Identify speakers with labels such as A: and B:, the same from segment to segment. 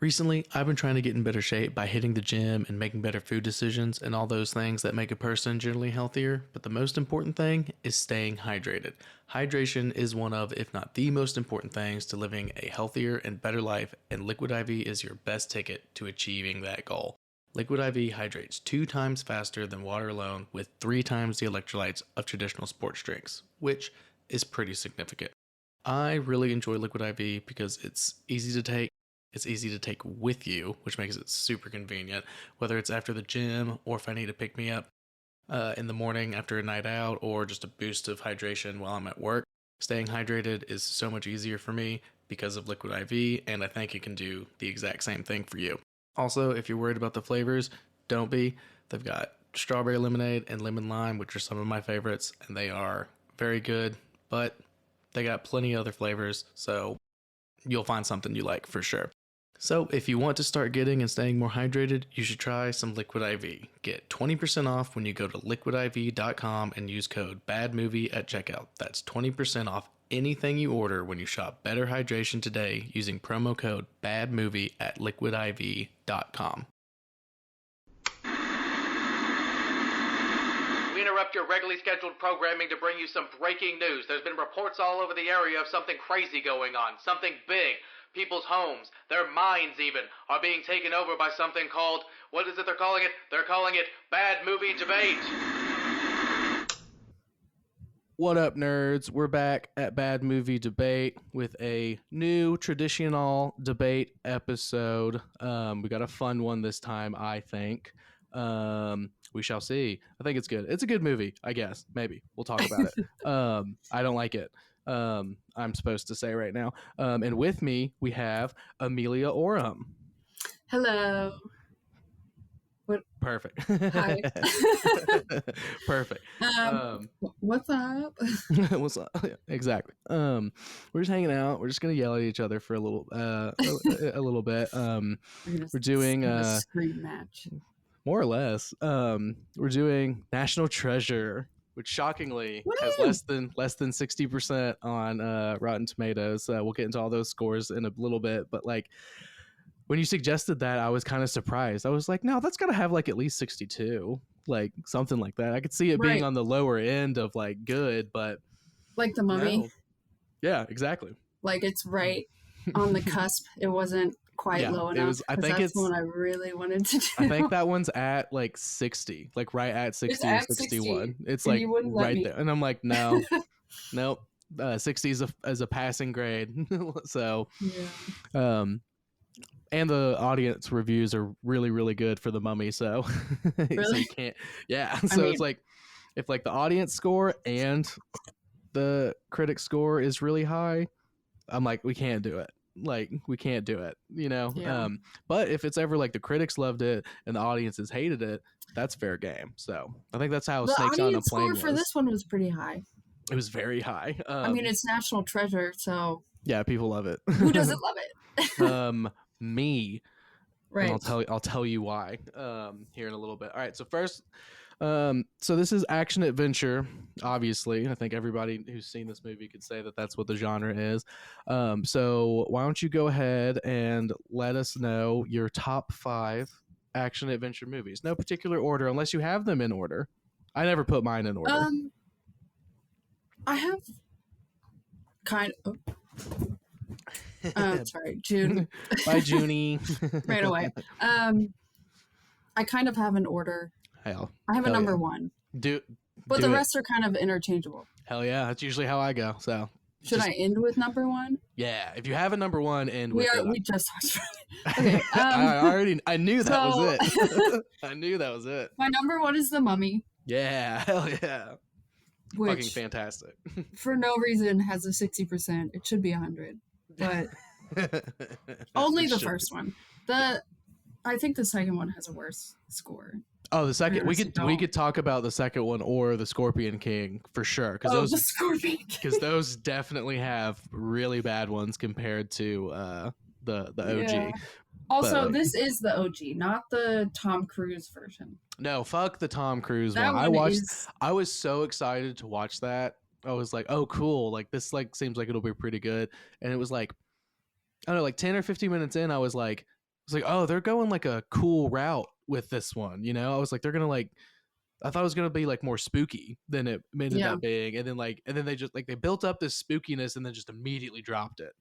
A: Recently, I've been trying to get in better shape by hitting the gym and making better food decisions and all those things that make a person generally healthier, but the most important thing is staying hydrated. Hydration is one of, if not the most important things to living a healthier and better life, and Liquid IV is your best ticket to achieving that goal. Liquid IV hydrates 2 times faster than water alone with 3 times the electrolytes of traditional sports drinks, which is pretty significant. I really enjoy Liquid IV because it's easy to take. It's easy to take with you, which makes it super convenient, whether it's after the gym or if I need to pick me up in the morning after a night out or just a boost of hydration while I'm at work. Staying hydrated is so much easier for me because of Liquid IV, and I think it can do the exact same thing for you. Also, if you're worried about the flavors, don't be. They've got strawberry lemonade and lemon lime, which are some of my favorites, and they are very good, but they got plenty of other flavors, so you'll find something you like for sure. So if you want to start getting and staying more hydrated, you should try some Liquid IV. Get 20% off when you go to liquidiv.com and use code BADMOVIE at checkout. That's 20% off anything you order when you shop Better Hydration today using promo code BADMOVIE at liquidiv.com.
B: We interrupt your regularly scheduled programming to bring you some breaking news. There's been reports all over the area of something crazy going on, something big. People's homes, their minds even, are being taken over by something called, what is it they're calling it? They're calling it Bad Movie Debate.
A: What up, nerds? We're back at Bad Movie Debate with a new traditional debate episode. We got a fun one this time, I think. We shall see. I think it's good. It's a good movie, I guess. Maybe. We'll talk about it. I don't like it. I'm supposed to say right now. And with me, we have Amelia Orem.
C: Hello. What?
A: Perfect.
C: Hi.
A: Perfect.
C: What's up?
A: What's up? Exactly. We're just hanging out. We're just gonna yell at each other for a little bit. We're doing
C: a scream match.
A: More or less. We're doing National Treasure, which shockingly has less than 60% on Rotten Tomatoes. We'll get into all those scores in a little bit, but like when you suggested that, I was kind of surprised. I was like, no, that's gotta have like at least 62, like something like that. I could see it being on the lower end of like good, but
C: like The Mummy.
A: No. Yeah, exactly.
C: Like it's right on the cusp. It wasn't quite low enough.
A: I think
C: that's the one I really wanted to do.
A: I think that one's at like 60, like right at 60 or 61. It's like right there, and I'm like, no, nope. 60 is a passing grade. So,
C: yeah.
A: And the audience reviews are really, really good for The Mummy. So,
C: Really?
A: So you can't. Yeah. So it's like if like the audience score and the critic score is really high, I'm like, we can't do it. Like we can't do it, you know.
C: Yeah.
A: But if it's ever like the critics loved it and the audiences hated it, that's fair game. So I think that's how
C: the
A: Snakes on a
C: audience
A: Plane
C: score
A: was.
C: For this one was pretty high.
A: It was very high.
C: I mean, it's National Treasure, so
A: yeah, people love it.
C: Who doesn't love it?
A: Me.
C: Right.
A: And I'll tell you why here in a little bit. All right, so first, so this is action adventure. Obviously, I think everybody who's seen this movie could say that that's what the genre is. So why don't you go ahead and let us know your top 5 action adventure movies? No particular order, unless you have them in order. I never put mine in order.
C: I have kind of. Sorry, June.
A: Bye, Junie.
C: Right away. I kind of have an order.
A: Hell,
C: I have a number one.
A: But
C: the rest are kind of interchangeable.
A: Hell yeah, that's usually how I go. So
C: should I end with number one?
A: Yeah, if you have a number one, end with it.
C: We just talked about it. Okay.
A: I knew that was it. I knew that was it.
C: My number one is The Mummy.
A: Yeah, hell yeah.
C: Which,
A: fucking fantastic.
C: For no reason has a 60%. It should be 100. But only the first one. I think the second one has a worse score.
A: Oh, the second we could talk about the second one or the Scorpion King for sure,
C: because the Scorpion King.
A: Because those definitely have really bad ones compared to the OG.
C: Yeah. Also, this is the OG, not the Tom Cruise version.
A: No, fuck the Tom Cruise
C: one.
A: I was so excited to watch that. I was like, oh, cool. Like this like seems like it'll be pretty good. And it was like, I don't know, like 10 or 15 minutes in, I was like, was like, oh, they're going like a cool route with this one. You know, I was like, they're gonna like. I thought it was gonna be like more spooky than it ended up being, and then they just like they built up this spookiness and then just immediately dropped it,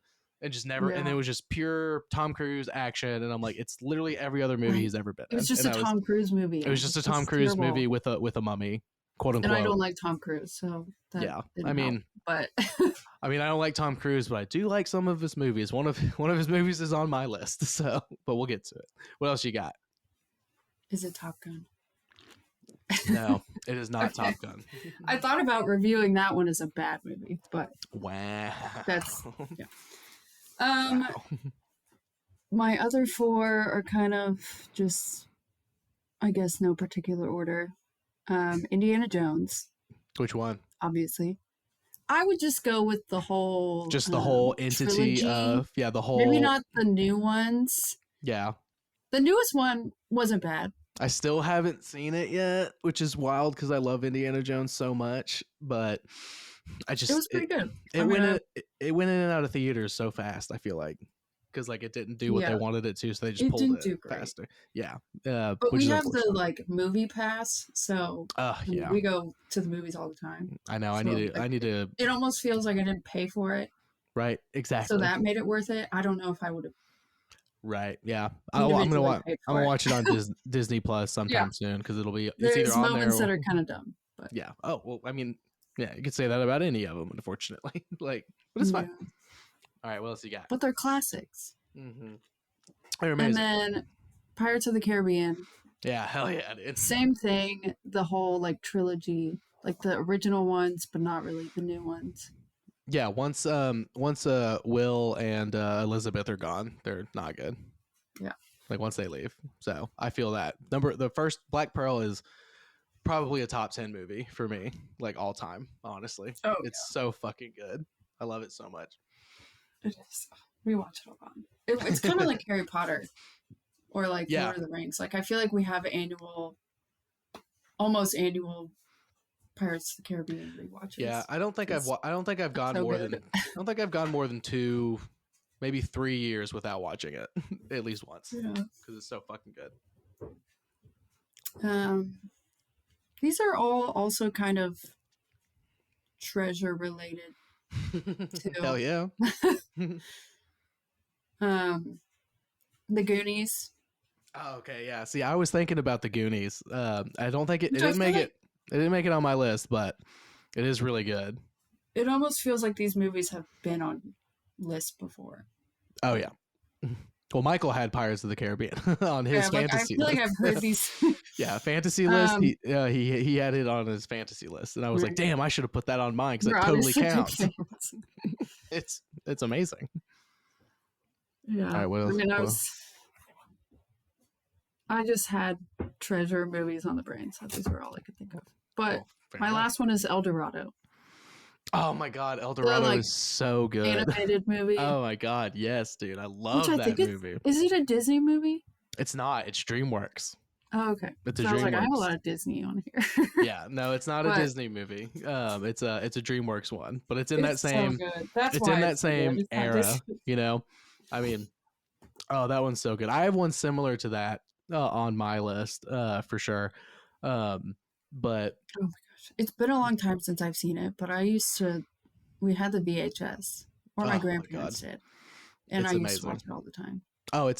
A: and just never, and it was just pure Tom Cruise action, and I'm like, it's literally every other movie he's ever been in.
C: It was just
A: and
C: a Tom Cruise movie.
A: It was just a Tom Cruise movie with a mummy, quote unquote.
C: And I don't like Tom Cruise, so that
A: I mean,
C: help, but
A: I mean, I don't like Tom Cruise, but I do like some of his movies. One of his movies is on my list, so but we'll get to it. What else you got?
C: Is it Top Gun?
A: No, it is not Top Gun.
C: I thought about reviewing that one as a bad movie, but
A: wow,
C: that's Wow. My other 4 are kind of just, I guess, no particular order. Indiana Jones.
A: Which one?
C: Obviously. I would just go with the whole
A: the whole entity
C: trilogy.
A: of the whole.
C: Maybe not the new ones.
A: Yeah.
C: The newest one wasn't bad.
A: I still haven't seen it yet, which is wild because I love Indiana Jones so much, but I just
C: it was pretty good.
A: It went in and out of theaters so fast. I feel like because like it didn't do what they wanted it to, so they just pulled it faster. Yeah,
C: but we have the like movie pass, so
A: yeah,
C: we go to the movies all the time.
A: I know.
C: So,
A: I need to.
C: It almost feels like I didn't pay for it.
A: Right. Exactly.
C: So that made it worth it. I don't know if I would have.
A: Right. Yeah. I'm gonna watch it on Disney Plus sometime soon because it'll be.
C: There's
A: either on
C: moments
A: there
C: that are kind of dumb. But.
A: Yeah. Oh well. I mean, yeah. You could say that about any of them, unfortunately. Like, but it's fine. All right. What else you got?
C: But they're classics.
A: Mm-hmm. They're amazing.
C: And then Pirates of the Caribbean.
A: Yeah. Hell yeah, dude.
C: Same thing. The whole like trilogy, like the original ones, but not really the new ones.
A: Yeah, once Will and Elizabeth are gone, they're not good.
C: Yeah.
A: Like once they leave. So I feel that. The first Black Pearl is probably a top 10 movie for me, like all time, honestly.
C: Oh,
A: it's so fucking good. I love it so much.
C: It is. We watch it all on. It's kind of like Harry Potter or like Lord of the Rings. Like I feel like we have almost annual Pirates of the Caribbean rewatches.
A: Yeah, I don't think I've gone more than 2, maybe 3 years without watching it at least once. Yeah, because it's so fucking
C: good. These are all also kind of treasure related. Too.
A: Hell yeah.
C: The Goonies.
A: Oh, okay, yeah. See, I was thinking about the Goonies. I don't think it didn't make it. It didn't make it on my list, but it is really good.
C: It almost feels like these movies have been on lists before.
A: Oh yeah. Well, Michael had Pirates of the Caribbean on his fantasy list.
C: I feel like I've heard these.
A: Yeah, fantasy list. He had it on his fantasy list, and I was like, "Damn, I should have put that on mine because it totally counts." It's amazing.
C: Yeah. All right, what else? I just had treasure movies on the brain, so these were all I could think of. But my last one is El Dorado.
A: Oh my god, El Dorado is so good.
C: Animated movie.
A: Oh my god, yes, dude. I love that movie.
C: Is it a Disney movie?
A: It's not. It's DreamWorks.
C: Oh, okay.
A: It's
C: I was like, I have a lot of Disney on here.
A: Yeah, no, it's not a Disney movie. It's a DreamWorks one, but it's in that same era, you know. I mean, oh, that one's so good. I have one similar to that on my list, for sure. But
C: oh my gosh, it's been a long time since I've seen it. But we had the VHS, or my grandparents did, and I used to watch it all the time.
A: Oh, I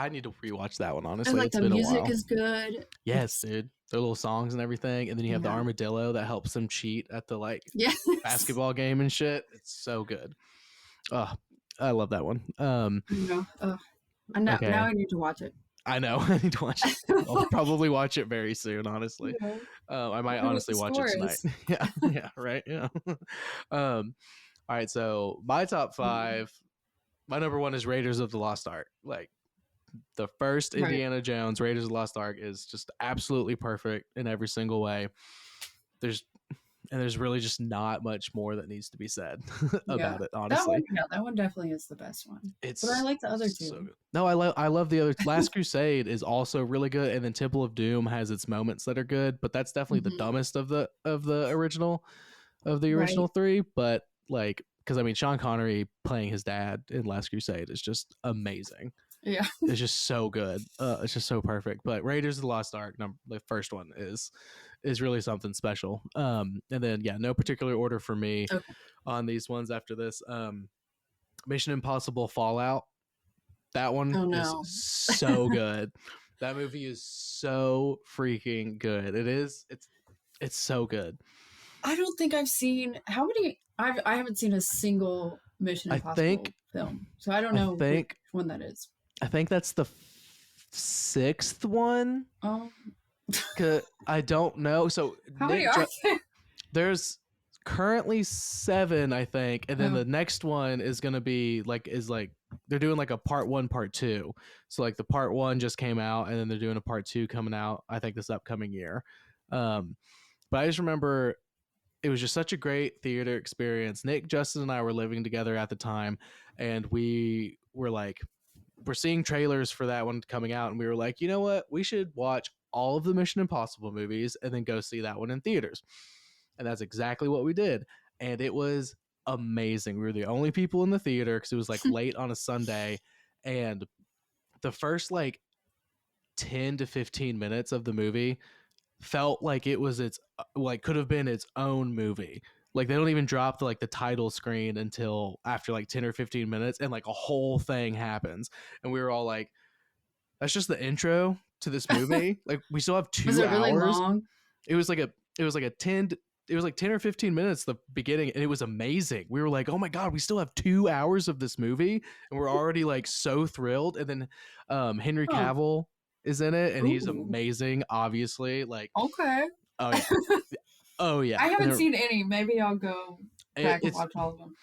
A: need to rewatch that one, honestly.
C: And like
A: it's
C: the
A: been
C: music
A: a while.
C: is good.
A: Yes, dude. Their little songs and everything, and then you have the armadillo that helps them cheat at the basketball game and shit. It's so good. Oh, I love that one.
C: Now I need to watch it.
A: I know. I need to watch it. I'll probably watch it very soon, honestly. Yeah. I might honestly watch it tonight. Yeah, right. Yeah. All right. So my top 5, my number 1 is Raiders of the Lost Ark. Like the first Indiana Jones, Raiders of the Lost Ark is just absolutely perfect in every single way. There's really just not much more that needs to be said about it, honestly.
C: That one definitely is the best one. But I like the other 2. So good.
A: No, I love the other. Last Crusade is also really good, and then Temple of Doom has its moments that are good, but that's definitely the dumbest of the original 3. But because I mean, Sean Connery playing his dad in Last Crusade is just amazing.
C: Yeah.
A: It's just so good. It's just so perfect. But Raiders of the Lost Ark, the first one is really something special. And then no particular order for me
C: Okay.
A: on these ones after this. Mission Impossible Fallout. That one
C: Oh,
A: is
C: no.
A: so good. That movie is so freaking good. It's so good.
C: I don't think I've seen how many. I haven't seen a single Mission Impossible film, so I don't know which one that is.
A: I think that's the sixth one.
C: Oh,
A: I don't know. So
C: how many are there?
A: There's currently 7, I think, and then the next one is gonna be they're doing like a part 1, part 2. So like the part 1 just came out, and then they're doing a part 2 coming out, I think, this upcoming year. But I just remember it was just such a great theater experience. Nick, Justin, and I were living together at the time, and we were like, we're seeing trailers for that one coming out, and we were like, you know what? We should watch all of the Mission Impossible movies and then go see that one in theaters. And that's exactly what we did. And it was amazing. We were the only people in the theater because it was like late on a Sunday. And the first like 10 to 15 minutes of the movie felt like it was could have been its own movie. Like they don't even drop the title screen until after like 10 or 15 minutes, and like a whole thing happens. And we were all like, that's just the intro to this movie. Like we still have 2 hours. Was it really long? It was like 10 or 15 minutes the beginning, and it was amazing. We were like, oh my god, we still have 2 hours of this movie, and we're already like so thrilled. And then Henry Cavill is in it, and he's amazing, obviously. Like,
C: okay.
A: Oh yeah. Oh yeah.
C: I haven't seen any. Maybe I'll go back and watch all of them.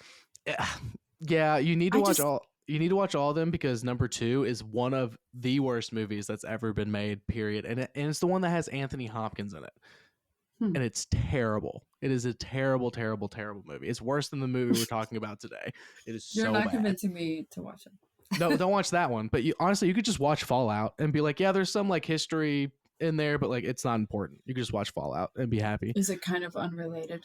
A: Yeah, you need to watch all. You need to watch all of them, because number 2 is one of the worst movies that's ever been made, period. And it's the one that has Anthony Hopkins in it. And it's terrible. It is a terrible, terrible, terrible movie. It's worse than the movie we're talking about today. It is so bad.
C: You're not convincing me to watch it.
A: No, don't watch that one. But honestly, you could just watch Fallout and be like, yeah, there's some like history in there, but like it's not important. You could just watch Fallout and be happy.
C: Is it kind of unrelated?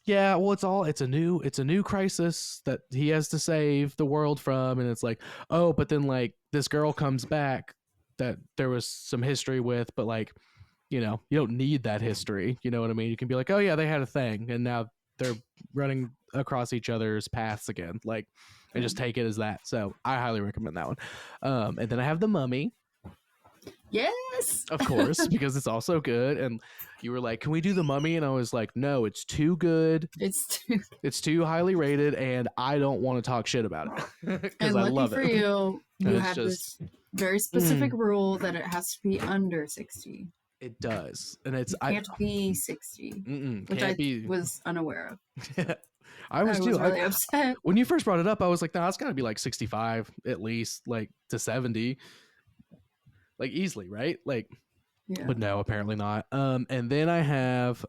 A: Yeah, well, it's a new crisis that he has to save the world from, and it's like, oh, but then like this girl comes back that there was some history with, but like, you know, you don't need that history. You know what I mean? You can be like, oh yeah, they had a thing, and now they're running across each other's paths again, like, and just take it as that. So I highly recommend that one. And then I have The Mummy.
C: Yes,
A: of course, because it's also good. And you were like, can we do The Mummy? And I was like, no, it's too good. It's too highly rated, and I don't want to talk shit about it because I love it.
C: And lucky for you have this very specific rule that it has to be under 60.
A: It does, and
C: it can't be 60, which I was unaware of.
A: I was
C: really upset
A: when you first brought it up. I was like, "No, it's gotta be like 65 at least, like to 70, like easily, right?" Like, yeah. But no, apparently not. And then I have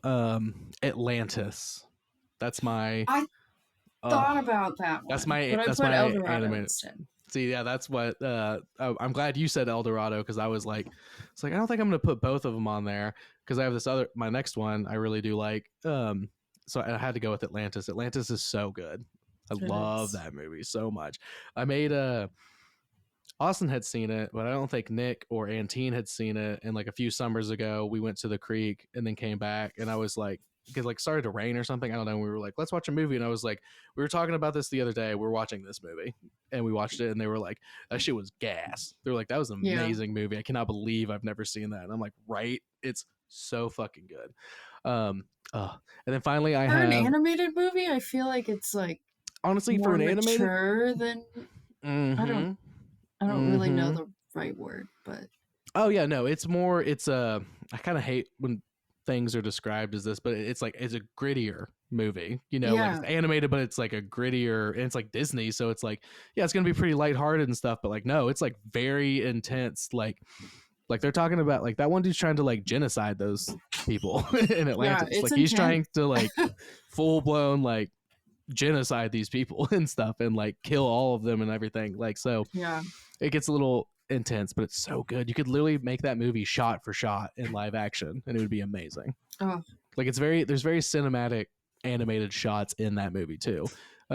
A: Atlantis. That's my.
C: I thought about that one.
A: That's my animated. Instead. See, yeah, that's what I'm glad you said El Dorado, because I was like, it's like I don't think I'm gonna put both of them on there, because I have this other, my next one I really do like. So I had to go with Atlantis. Atlantis is so good. I love that movie so much. I made Austin had seen it, but I don't think Nick or Antine had seen it. And like a few summers ago, we went to the creek and then came back, and I was like, because like started to rain or something, I don't know. We were like, let's watch a movie, and I was like, we were talking about this the other day. We're watching this movie, and we watched it, and they were like, that shit was gas. They were like, that was an amazing movie. I cannot believe I've never seen that. And I'm like, right? It's so fucking good. And then finally, I have
C: an animated movie. I feel like it's like
A: honestly for an animated
C: than I don't really know the right word, but
A: oh yeah, no, it's more. It's I kind of hate when things are described as this, but it's like it's a grittier movie, you know, like it's animated, but it's like a grittier, and it's like Disney, so it's like, yeah, it's gonna be pretty lighthearted and stuff, but like no, it's like very intense, like they're talking about like that one dude's trying to like genocide those people in Atlantis. Like intense. He's trying to like full blown like genocide these people and stuff, and like kill all of them and everything, like, so
C: yeah,
A: it gets a little intense, but it's so good. You could literally make that movie shot for shot in live action, and it would be amazing. Like there's very cinematic animated shots in that movie too.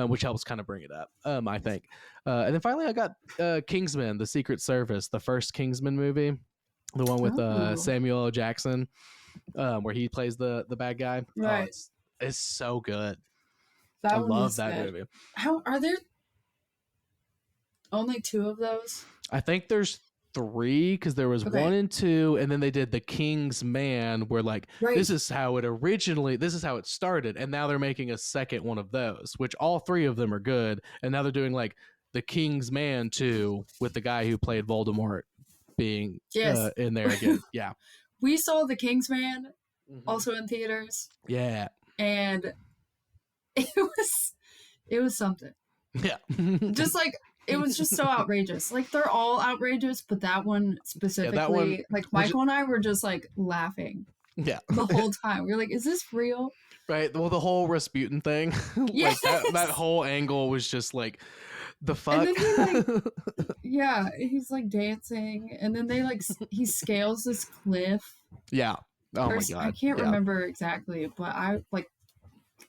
A: which helps kind of bring it up, I think. And then finally, I got Kingsman: The Secret Service, the first Kingsman movie, the one with Samuel L. Jackson, where he plays the bad guy.
C: Right.
A: It's so good.
C: That
A: I
C: one
A: love
C: is
A: that
C: good.
A: movie.
C: How are there only 2 of those?
A: I think there's 3 because there was 1 and 2, and then they did the King's Man, where like this is how it started, and now they're making a second one of those, which all 3 of them are good, and now they're doing like the King's Man 2 with the guy who played Voldemort being in there again. Yeah,
C: we saw the King's Man also in theaters.
A: Yeah,
C: and it was something.
A: Yeah,
C: just like. It was just so outrageous. Like, they're all outrageous, but that one specifically, like, Michael and I were just, like, laughing.
A: Yeah.
C: The whole time. We were like, is this real?
A: Right. Well, the whole Rasputin thing,
C: yes!
A: like, that whole angle was just, like, the fuck?
C: And then he, like, yeah, he's, like, dancing, and then they, like, he scales this cliff.
A: Yeah. Oh, my God.
C: I can't remember exactly, but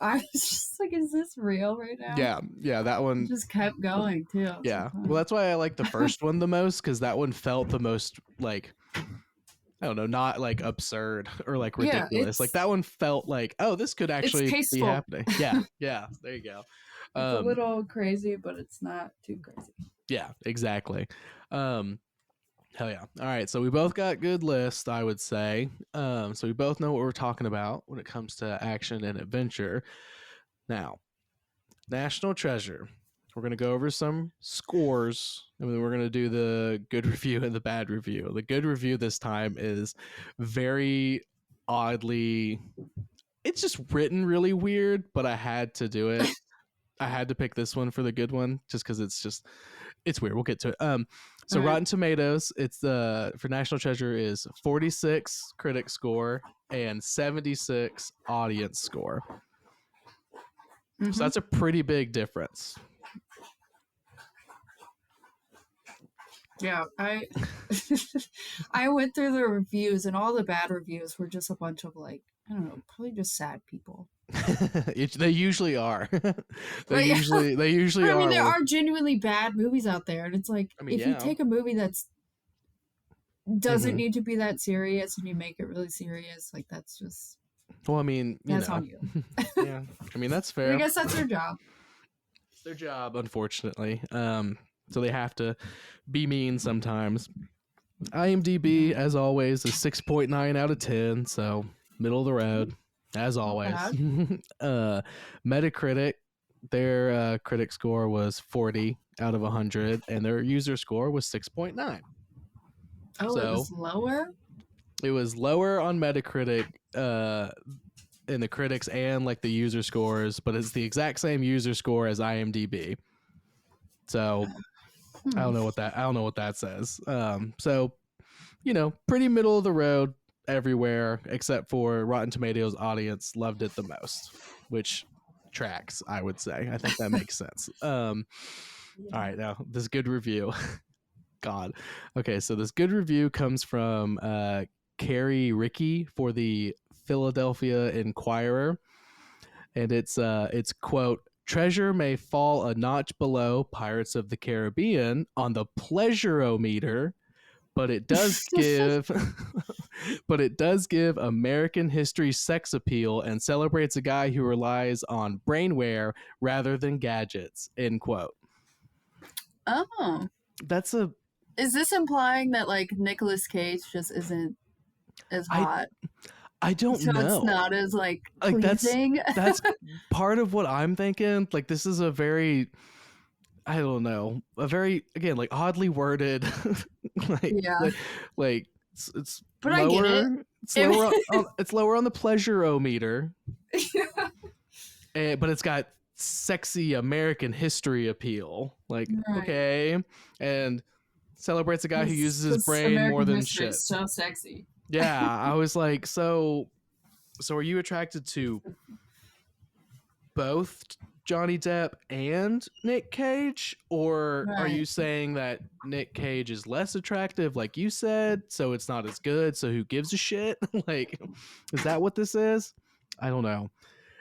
C: I was just like, is this real right now?
A: Yeah, that one
C: just kept going too.
A: Yeah, well, that's why I like the first one the most, because that one felt the most like, I don't know, not like absurd or like ridiculous. Like that one felt like, oh, this could actually be happening. Yeah, there you go.
C: It's a little crazy, but it's not too crazy.
A: Yeah, exactly. Hell yeah. All right, so we both got good lists, I would say. So we both know what we're talking about when it comes to action and adventure. Now, National Treasure. We're going to go over some scores, and then we're going to do the good review and the bad review. The good review this time is very oddly... It's just written really weird, but I had to do it. I had to pick this one for the good one, just because it's weird. We'll get to it. So Rotten Tomatoes, it's for National Treasure is 46 critic score and 76 audience score. So that's a pretty big difference.
C: Yeah, I went through the reviews, and all the bad reviews were just a bunch of, like, I don't know, probably just sad people.
A: They usually are. They usually are.
C: I mean, there are genuinely bad movies out there, and it's like, if you take a movie that's doesn't need to be that serious and you make it really serious, like, that's just...
A: Well, I mean,
C: that's on you.
A: Yeah, I mean, that's fair.
C: I guess that's their job.
A: It's their job, unfortunately. So they have to be mean sometimes. IMDb, as always, is 6.9 out of 10, so middle of the road, as always. Metacritic, their critic score was 40 out of 100, and their user score was 6.9.
C: Oh, so, it was lower?
A: It was lower on Metacritic in the critics and like the user scores, but it's the exact same user score as IMDb. So I don't know what that says. So, you know, pretty middle of the road everywhere except for Rotten Tomatoes audience loved it the most, which tracks, I would say. I think that makes sense. All right, now this good review. God. Okay, so this good review comes from Carrie Rickey for the Philadelphia Inquirer, and it's quote, "Treasure may fall a notch below Pirates of the Caribbean on the pleasurometer, but it does give American history sex appeal and celebrates a guy who relies on brainware rather than gadgets." End quote.
C: Oh. Is this implying that, like, Nicolas Cage just isn't as hot?
A: I don't know.
C: So it's not as, like pleasing?
A: That's part of what I'm thinking. Like, this is a very, I don't know, a very, again, like, oddly worded, like it's
C: but
A: lower.
C: I get it.
A: It's lower on the pleasurometer. But it's got sexy American history appeal. Like, okay, and celebrates a guy who uses his brain
C: American
A: more than
C: history
A: shit.
C: Is so sexy.
A: Yeah, I was like, so are you attracted to both Johnny Depp and Nic Cage, or are you saying that Nic Cage is less attractive, like you said, so it's not as good, so who gives a shit? Like, is that what this is? I don't know.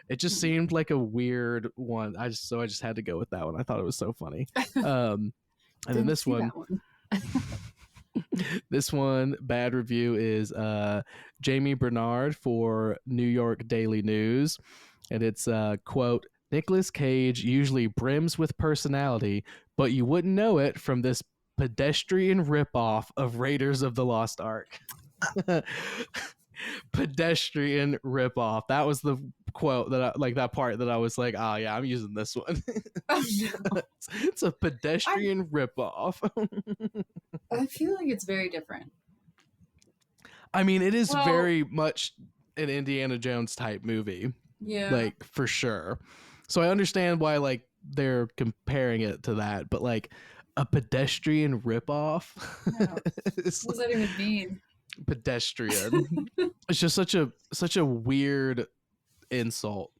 A: It just seemed like a weird one. I just had to go with that one. I thought it was so funny. And then this one. This one bad review is Jamie Bernard for New York Daily News, and it's quote, Nicolas Cage usually brims with personality, but you wouldn't know it from this pedestrian ripoff of Raiders of the Lost Ark. Pedestrian ripoff. That was the quote that I like, that part that I was like, oh yeah, I'm using this one.
C: Oh, no.
A: It's a pedestrian ripoff.
C: I feel like it's very different.
A: I mean, it is very much an Indiana Jones type movie.
C: Yeah.
A: Like, for sure. So I understand why, like, they're comparing it to that, but, like, a pedestrian ripoff?
C: Yeah. What does that even mean?
A: Pedestrian. It's just such a weird insult.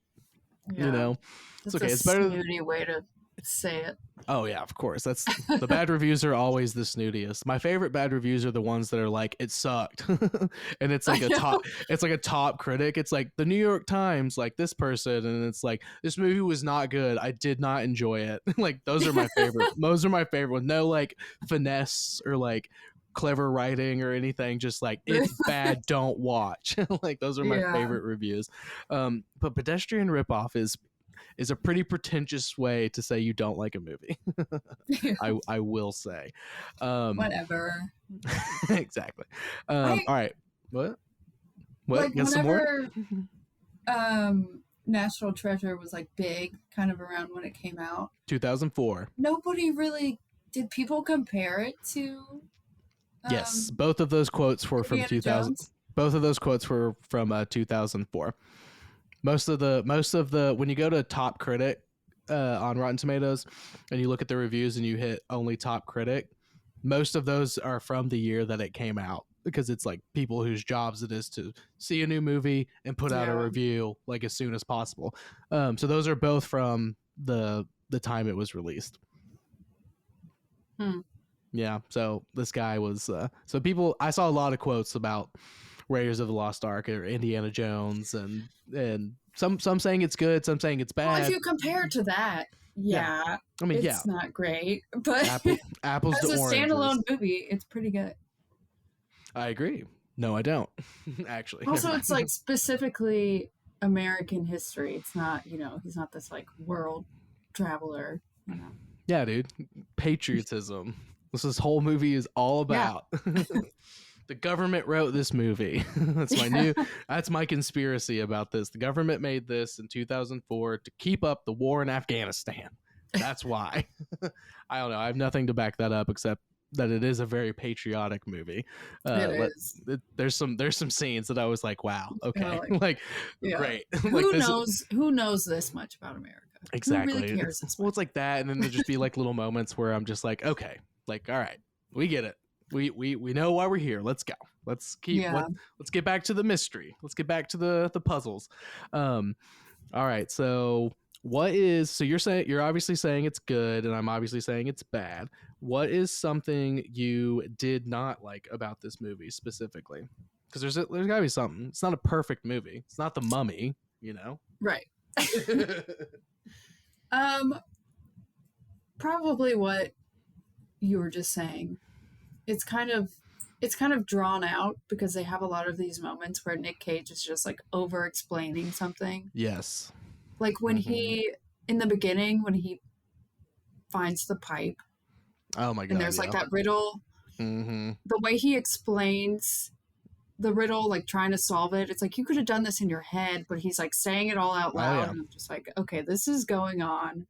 C: Yeah.
A: You know?
C: That's
A: okay.
C: It's better than a way to say it.
A: Oh yeah, of course. That's the bad reviews are always the snootiest. My favorite bad reviews are the ones that are like, it sucked. And it's like a top critic. It's like the New York Times, like this person, and it's like, this movie was not good. I did not enjoy it. Like those are my favorite. Those are my favorite ones. No like finesse or like clever writing or anything, just like it's bad, don't watch. Like those are my favorite reviews. But pedestrian ripoff is a pretty pretentious way to say you don't like a movie. I will say.
C: Whatever.
A: Exactly. All right. What?
C: Like
A: Got some more?
C: National Treasure was like big, kind of around when it came out.
A: 2004.
C: Nobody really did. People compare it to.
A: Yes, both of those quotes were from 2000.
C: Jones?
A: Both of those quotes were from 2004. Most of the when you go to Top Critic on Rotten Tomatoes and you look at the reviews and you hit only Top Critic, most of those are from the year that it came out, because it's like people whose jobs it is to see a new movie and put out a review like as soon as possible. So those are both from the time it was released. Yeah, so this guy was so people, I saw a lot of quotes about Raiders of the Lost Ark or Indiana Jones, and some saying it's good, some saying it's bad.
C: Well, if you compare it to that, I mean, it's not great, but
A: apples
C: as
A: to
C: a
A: oranges.
C: Standalone movie, it's pretty good.
A: I agree. No, I don't. Actually.
C: Also, it's like specifically American history. It's not, he's not this like world traveler.
A: Yeah, dude. Patriotism. This whole movie is all about. The government wrote this movie. That's my conspiracy about this. The government made this in 2004 to keep up the war in Afghanistan. That's why. I don't know. I have nothing to back that up except that it is a very patriotic movie.
C: It is.
A: There's some scenes that I was like, wow, okay. Great.
C: Who knows this much about America?
A: Exactly.
C: Who really cares this much?
A: Well, it's like that, and then there'll just be like little moments where I'm just like, okay, like, all right, we get it. We know why we're here. Let's go. Let's get back to the mystery. Let's get back to the puzzles. All right. So you're obviously saying it's good, and I'm obviously saying it's bad. What is something you did not like about this movie specifically? Because there's gotta be something. It's not a perfect movie. It's not The Mummy,
C: Right. Probably what you were just saying. It's kind of drawn out because they have a lot of these moments where Nic Cage is just like over explaining something.
A: Yes.
C: Like when he, in the beginning, when he finds the pipe.
A: Oh my God.
C: And there's like that riddle.
A: Mm-hmm.
C: The way he explains the riddle, like trying to solve it, it's like you could have done this in your head, but he's like saying it all out loud. Oh, yeah. And I'm just like, okay, this is going on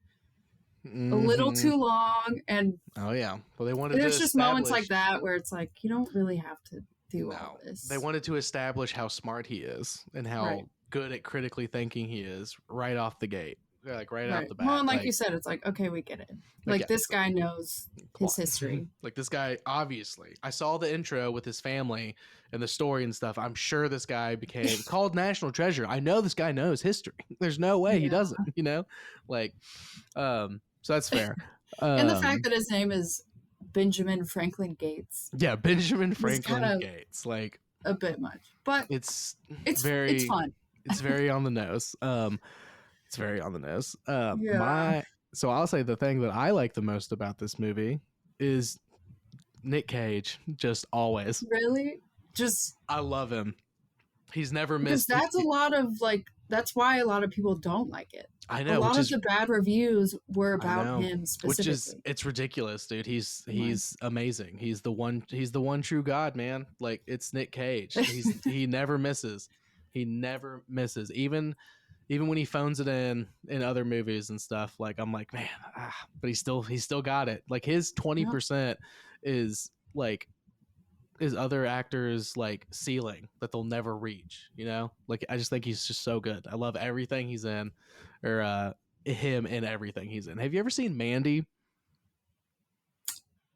C: a little too long. And
A: oh yeah, well they wanted.
C: There's just moments like that where it's like you don't really have to do all this.
A: They wanted to establish how smart he is and how good at critically thinking he is right off the gate. Like right off the bat.
C: Well, and like you said, it's like, okay, we get it. Like this guy knows his history.
A: Like this guy, obviously. I saw the intro with his family and the story and stuff. I'm sure this guy became called National Treasure. I know this guy knows history. There's no way he doesn't, Like, so that's fair.
C: And the fact that his name is Benjamin Franklin Gates.
A: Yeah, Benjamin Franklin Gates. Like
C: a bit much. But
A: it's
C: fun.
A: It's very on the nose. It's very on the nose.
C: Yeah.
A: So I'll say the thing that I like the most about this movie is Nic Cage. Just always,
C: Really? Just
A: I love him. He's never
C: because
A: missed.
C: that's a lot of like that's why a lot of people don't like it.
A: I
C: A
A: know,
C: lot of the bad reviews were
A: I
C: about
A: know,
C: him
A: which is
C: specifically.
A: it's ridiculous, dude. He's
C: Come on.
A: he's amazing. He's the one. He's the one true God, man. Like it's Nic Cage. He never misses. He never misses. Even when he phones it in other movies and stuff, like I'm like, man, but he's still got it. Like his
C: Yeah.
A: 20% is like is other actors like ceiling that they'll never reach, you know? Like I just think he's just so good. I love everything he's in, or him in everything he's in. Have you ever seen Mandy?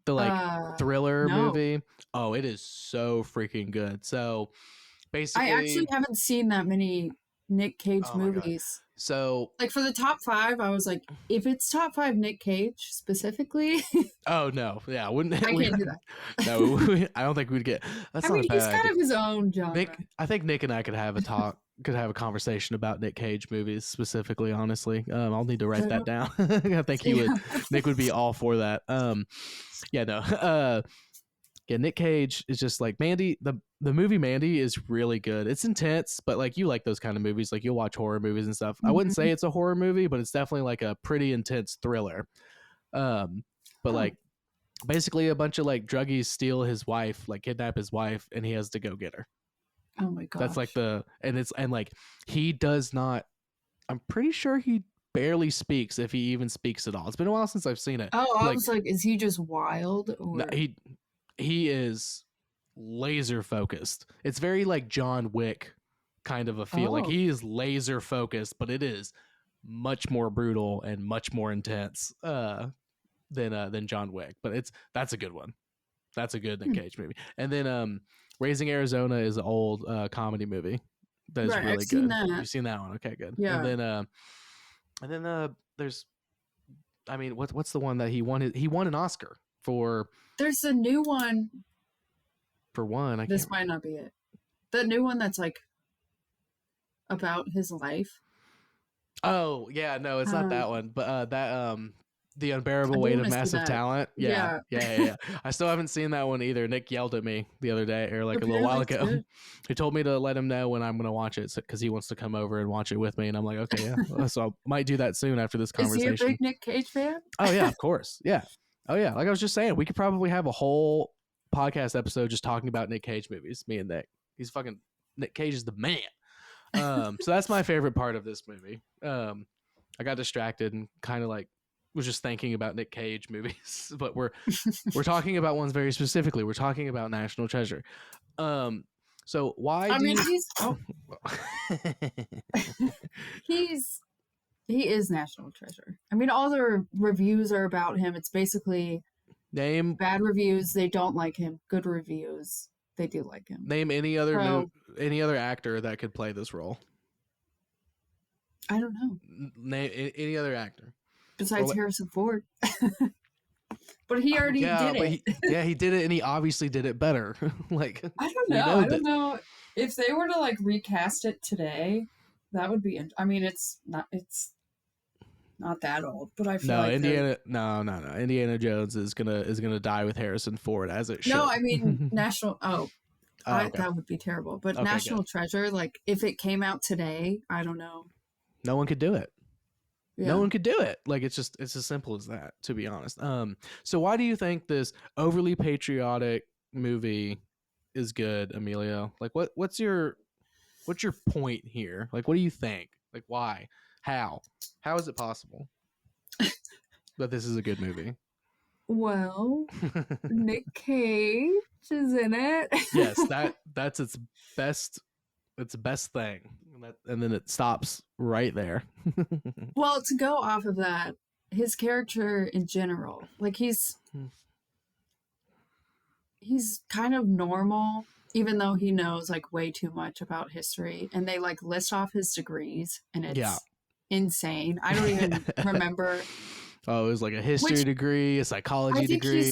A: The like thriller
C: No.
A: movie? Oh, it is so freaking good. So
C: I actually
A: basically,
C: haven't seen that many Nick Cage
A: oh my god.
C: movies.
A: So
C: Like for the top 5, I was like, if it's top 5 Nick Cage specifically,
A: oh no, yeah, wouldn't
C: I
A: we?
C: can't do that.
A: No, I don't think we'd get. That's
C: I
A: not a
C: mean, he's
A: bad
C: kind
A: idea.
C: of his own genre.
A: I think Nick and I could have a talk, could have a conversation about Nick Cage movies specifically. Honestly, I'll need to write that down. I think he would.
C: Yeah.
A: Nick would be all for that. Yeah, no. Yeah, Nick Cage is just like Mandy. The movie Mandy is really good. It's intense, but like you like those kind of movies. Like you'll watch horror movies and stuff. I wouldn't say
C: Mhm.
A: it's a horror movie, but it's definitely like a pretty intense thriller. But
C: Oh.
A: like basically a bunch of like druggies steal his wife, like kidnap his wife, and he has to go get her.
C: Oh my gosh.
A: That's like and like he does not. I'm pretty sure he barely speaks, if he even speaks at all. It's been a while since I've seen it.
C: Oh, I
A: Like
C: was like, is he just wild
A: no,
C: or
A: he is laser focused. It's very like John Wick kind of a feel. Like
C: Oh.
A: he is laser focused, but it is much more brutal and much more intense than John Wick. But that's a good one. That's a good Nick Cage movie. And then Raising Arizona is an old comedy movie that is
C: Right, I've
A: really
C: seen
A: good.
C: that.
A: You've seen that one? Okay, good.
C: Yeah.
A: And then there's, I mean, what's the one that he won? He won an Oscar for
C: There's a new one.
A: one. I
C: This
A: can't.
C: might not be it. The new one that's like about his life.
A: Oh yeah, no, it's not that one. But that The Unbearable
C: I do
A: Weight of
C: wanna see
A: Massive
C: that.
A: Talent. Yeah. I still haven't seen that one either. Nick yelled at me the other day, or like a little while
C: Apparently it's
A: ago.
C: good.
A: He told me to let him know when I'm going to watch it because he wants to come over and watch it with me. And I'm like, okay, yeah. So I might do that soon after this
C: Is he a
A: conversation.
C: big Nick Cage fan?
A: Oh yeah, of course. Yeah. Oh yeah. Like I was just saying, we could probably have a whole podcast episode just talking about Nick Cage movies. Me and Nick. Nick Cage is the man. So that's my favorite part of this movie. I got distracted and kind of like was just thinking about Nick Cage movies, but we're talking about ones very specifically. We're talking about National Treasure. So why
C: I
A: do
C: mean,
A: you...
C: he is National Treasure. I mean, all the reviews are about him. It's basically
A: name
C: bad reviews, they don't like him. Good reviews, they do like him.
A: any other any other actor that could play this role?
C: I don't know.
A: Name any other actor
C: Besides Harrison Ford. But he already did it.
A: He did it, and he obviously did it better. Like
C: I don't know. I don't know if they were to like recast it today. That would be. I mean, it's not that old, but I feel like
A: Indiana Jones is gonna die with Harrison Ford as it should.
C: No, I mean National.
A: Okay.
C: That would be terrible. But
A: Okay,
C: National Treasure, like if it came out today, I don't know.
A: No one could do it.
C: Yeah.
A: No one could do it. Like it's as simple as that, to be honest. So why do you think this overly patriotic movie is good, Amelia? Like what's your point here? Like what do you think? Like why? How is it possible that this is a good movie?
C: Well, Nick Cage is in it.
A: Yes, that's its best thing. And then it stops right there.
C: Well, to go off of that, his character in general, like he's kind of normal, even though he knows like way too much about history. And they like list off his degrees, and it's insane. I don't even remember.
A: Oh, it was like a history degree, a psychology degree.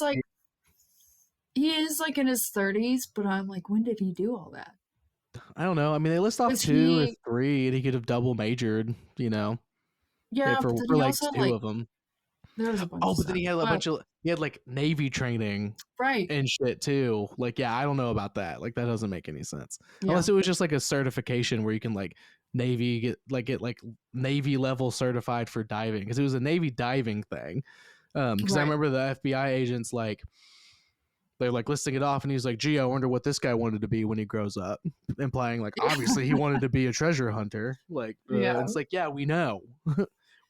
C: He is like in his 30s, but I'm like, when did he do all that?
A: I don't know. I mean, they list off 2 or 3, and he could have double majored, you know.
C: Yeah,
A: for
C: but then
A: like
C: also,
A: two of them.
C: there was a bunch
A: Oh,
C: of
A: but then
C: stuff.
A: he had like Navy training
C: Right.
A: and shit too. Like, yeah, I don't know about that. Like, that doesn't make any sense
C: Yeah.
A: unless it was just like a certification where you can like get Navy level certified for diving, because it was a Navy diving thing. Because I
C: Right.
A: remember the FBI agents like they're like listing it off, and he's like, "Gee, I wonder what this guy wanted to be when he grows up," implying like obviously he wanted to be a treasure hunter. Like,
C: Yeah.
A: and it's like, yeah, we know.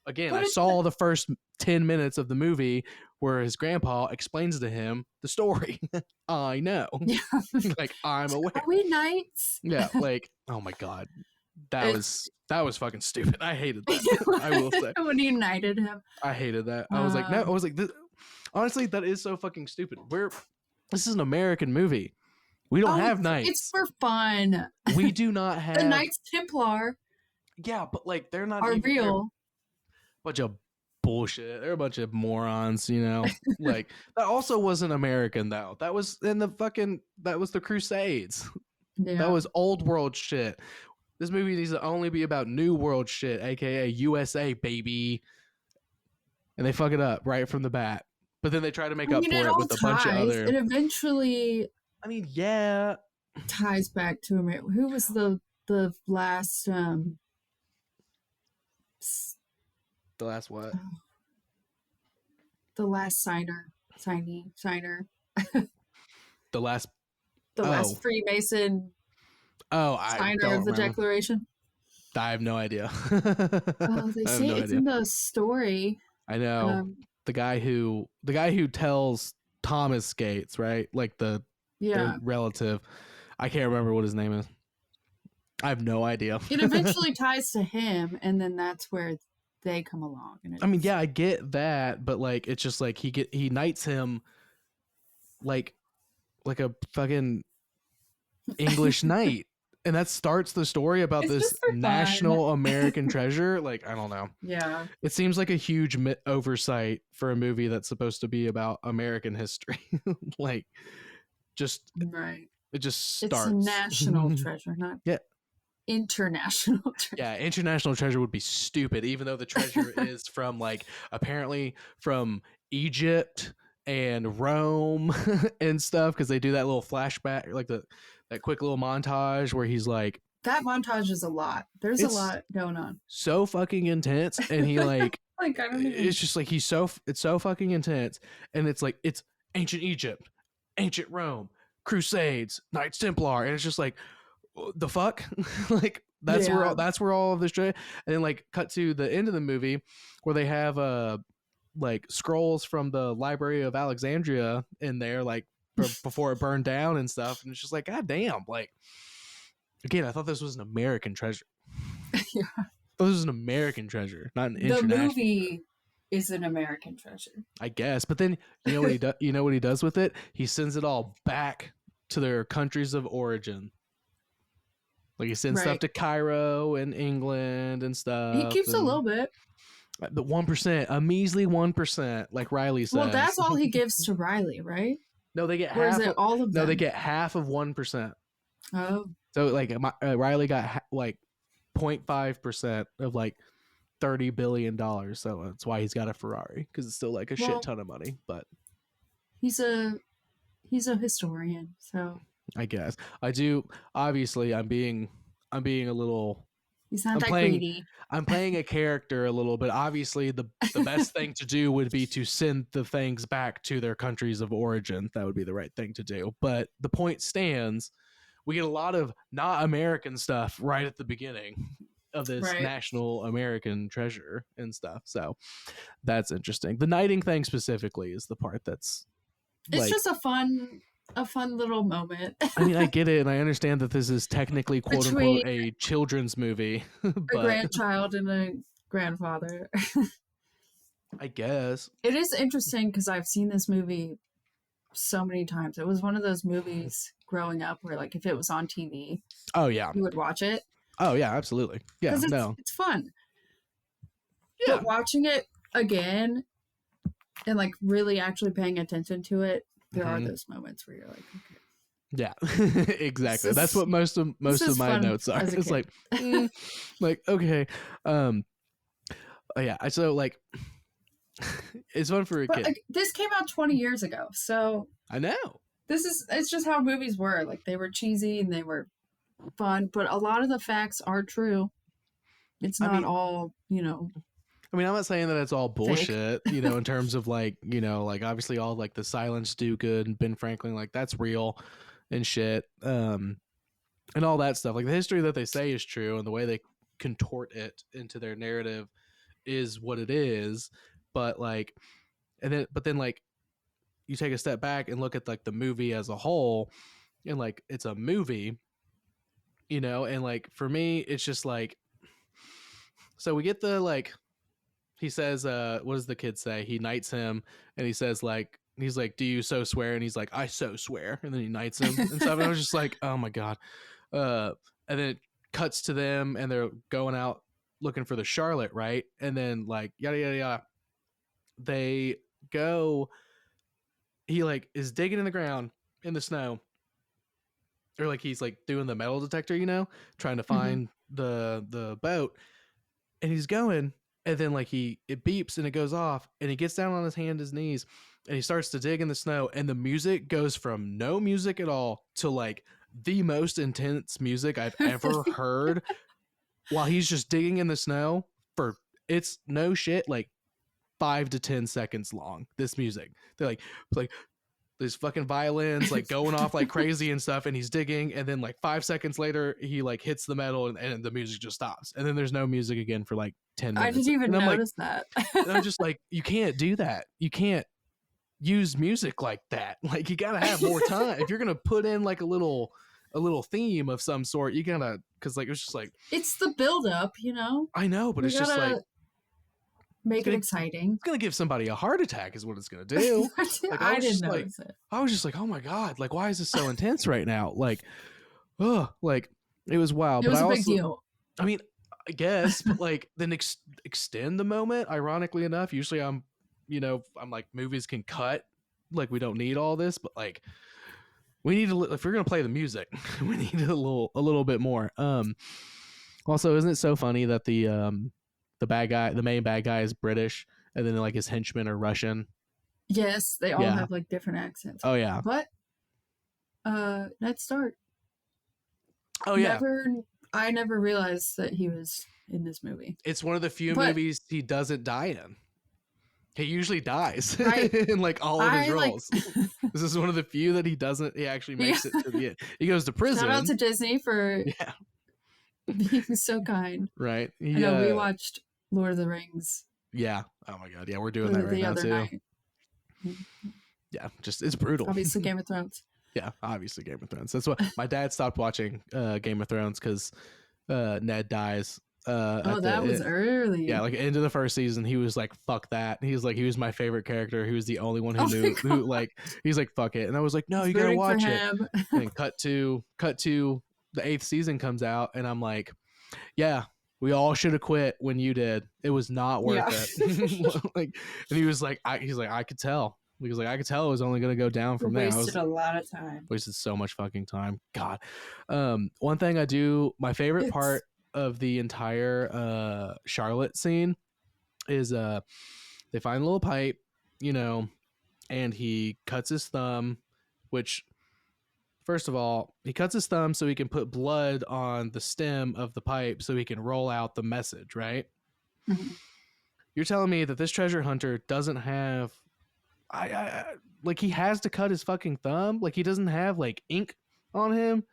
A: Again,
C: But
A: I saw the first 10 minutes of the movie where his grandpa explains to him the story. I know.
C: Yeah.
A: Like, I'm aware.
C: Are we knights?
A: Yeah, like, oh my god. That
C: It's-
A: was fucking stupid. I hated that. I will say.
C: When he knighted him.
A: I hated that. I was like, no, I was like, honestly, that is so fucking stupid. This is an American movie. We don't have knights.
C: It's for fun.
A: We do not have
C: The Knights Templar.
A: Yeah, but like they're not
C: are
A: even
C: real.
A: Bunch of bullshit. They're a bunch of morons, you know. Like, that also wasn't American though. That was the Crusades.
C: Yeah.
A: That was old world shit. This movie needs to only be about new world shit, aka USA, baby. And they fuck it up right from the bat. But then they try to make up for it with a bunch of other.
C: It eventually.
A: I mean, yeah.
C: Ties back to America. Who was the last?
A: The last what?
C: The last signer.
A: The last.
C: The last Freemason. Signer of the Declaration.
A: I have no idea.
C: They say it's in the story.
A: I know. The guy who tells Thomas Gates, right? Like their relative. I can't remember what his name is. I have no idea.
C: It eventually ties to him, and then that's where they come along. And
A: I mean, yeah, I get that, but like, it's just like he knights him like a fucking English knight. And that starts the story about this national American treasure. Like, I don't know.
C: Yeah.
A: It seems like a huge oversight for a movie that's supposed to be about American history. Like, just
C: right.
A: It just starts.
C: It's a national treasure, not international treasure.
A: Yeah, international treasure would be stupid, even though the treasure is from like apparently from Egypt and Rome and stuff, because they do that little flashback, like that quick little montage where he's like,
C: that montage is a lot. There's a lot going on.
A: So fucking intense, and he like
C: like I don't even...
A: it's just like it's so fucking intense, and it's like it's ancient Egypt, ancient Rome, Crusades, Knights Templar, and it's just like the fuck. Like that's where all of this and then like cut to the end of the movie where they have like scrolls from the Library of Alexandria in there, like before it burned down and stuff, and it's just like, god damn. Like, again, I thought this was an American treasure.
C: Yeah,
A: this was an American treasure, not an international.
C: The movie is an American treasure,
A: I guess, but then you know what he does. You know what he does with it? He sends it all back to their countries of origin. Like, he sends stuff to Cairo and England and stuff.
C: He keeps a little bit.
A: The 1%, a measly 1%, like Riley says.
C: Well, that's all he gives to Riley, right?
A: No, they get
C: or
A: half.
C: Is it all of them?
A: No, they get half of 1%.
C: Oh.
A: So like Riley got like 0.5% of like $30 billion. So that's why he's got a Ferrari, because it's still like a shit ton of money. But
C: he's a historian, so
A: I guess I do. Obviously, I'm being a little.
C: He's not greedy.
A: I'm playing a character a little bit. Obviously, the best thing to do would be to send the things back to their countries of origin. That would be the right thing to do. But the point stands. We get a lot of not American stuff right at the beginning of this national American treasure and stuff. So that's interesting. The knighting thing specifically is the part that's.
C: It's just a fun little moment.
A: I mean, I get it, and I understand that this is technically quote unquote a children's movie. But
C: a grandchild and a grandfather.
A: I guess.
C: It is interesting because I've seen this movie so many times. It was one of those movies growing up where, like, if it was on TV, you would watch it.
A: Oh yeah, absolutely. Yeah,
C: it's fun.
A: Yeah,
C: but watching it again and like really actually paying attention to it, there are those moments where you're like, okay.
A: Yeah, exactly. That's what most of my notes are. It's like, like, okay. yeah, so like, it's fun for a
C: But
A: kid.
C: like, this came out 20 years ago, so
A: I know.
C: it's just how movies were. Like, they were cheesy and they were fun, but a lot of the facts are true. It's not all,
A: I mean, I'm not saying that it's all bullshit,
C: fake.
A: in terms of like, like obviously all like the silence do good and Ben Franklin, like that's real and shit. And all that stuff. Like the history that they say is true and the way they contort it into their narrative is what it is. But like, but then like you take a step back and look at like the movie as a whole and like it's a movie, and like for me, it's just like, so we get the like, he says, what does the kid say? He knights him and he says like, he's like, do you so swear? And he's like, I so swear. And then he knights him and stuff. And I was just like, oh my God. And then it cuts to them and they're going out looking for the Charlotte, right? And then like, yada, yada, yada. They go, he like is digging in the ground in the snow. Or like he's like doing the metal detector, trying to find the boat. And he's going, and then like it beeps and it goes off, and he gets down on his knees, and he starts to dig in the snow, and the music goes from no music at all to like the most intense music I've ever heard while he's just digging in the snow for, it's no shit, like 5 to 10 seconds long. This music, they're like there's fucking violins like going off like crazy and stuff, and he's digging, and then like 5 seconds later he like hits the metal and the music just stops, and then there's no music again for like 10 minutes.
C: I didn't even notice
A: like,
C: that.
A: And I'm just like, you can't do that. You can't use music like that. Like you gotta have more time. If you're gonna put in like a little theme of some sort, you gotta, because like it was just like,
C: it's the buildup,
A: I know, but it's just like,
C: make it exciting.
A: It's gonna give somebody a heart attack is what it's gonna do. Like,
C: I didn't notice it.
A: I was just like, oh my God, like why is this so intense right now? Like, like it was wild.
C: It was
A: but
C: a big deal.
A: I mean, I guess, but like then extend the moment. Ironically enough, usually I'm like, movies can cut, like we don't need all this, but like we need to, if we're gonna play the music, we need a little bit more. Also, isn't it so funny that the bad guy, the main bad guy, is British, and then like his henchmen are Russian?
C: Yes, they all have like different accents.
A: Oh yeah.
C: But Ned Stark.
A: Oh yeah.
C: I never realized that he was in this movie.
A: It's one of the few movies he doesn't die in. He usually dies
C: right.
A: in like all of his roles. This is one of the few that he actually makes it to the end. He goes to prison.
C: Shout out to Disney for being so kind.
A: Right.
C: I know we watched Lord of the Rings.
A: Yeah. Oh my God. Yeah, we're doing that right now too.
C: Night.
A: Yeah, just it's brutal.
C: Obviously Game of Thrones.
A: Yeah, obviously Game of Thrones. That's what my dad stopped watching Game of Thrones because Ned dies.
C: That was early.
A: Yeah, like into the first season, he was like, "Fuck that." He's like, he was my favorite character. He was the only one who knew. Who like, he's like, "Fuck it," and I was like, "No, you gotta watch it." And cut to the 8th season comes out, and I'm like, "Yeah, we all should have quit when you did. It was not worth it." Like, and he was like, he's like, I could tell. He was like, I could tell it was only going to go down from there.
C: Wasted a lot of time.
A: Wasted so much fucking time. God. One thing I do, my favorite part of the entire Charlotte scene is they find a little pipe, and he cuts his thumb, which, first of all, he cuts his thumb so he can put blood on the stem of the pipe so he can roll out the message, right? Mm-hmm. You're telling me that this treasure hunter doesn't have, like, he has to cut his fucking thumb? Like, he doesn't have like ink on him,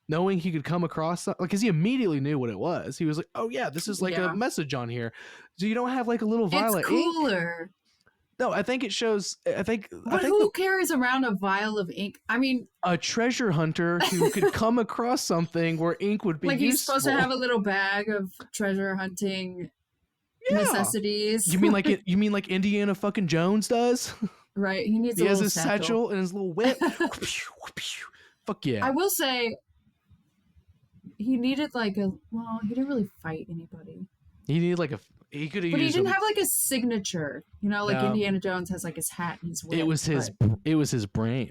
A: knowing he could come across something? Like, because he immediately knew what it was. He was like, oh yeah, this is like a message on here. So you don't have like a little vial of ink? It's cooler. No, I think it shows. But
C: who carries around a vial of ink? I mean,
A: a treasure hunter who could come across something where ink would be
C: like
A: useful.
C: He's supposed to have a little bag of treasure hunting necessities.
A: You mean like Indiana fucking Jones does?
C: Right. He needs.
A: He has his satchel and his little whip. Fuck yeah!
C: I will say, he needed like a. Well, he didn't really fight anybody.
A: He needed like a. He could have.
C: But he didn't have like a signature. Like Indiana Jones has like his hat and his whip.
A: It was his brain.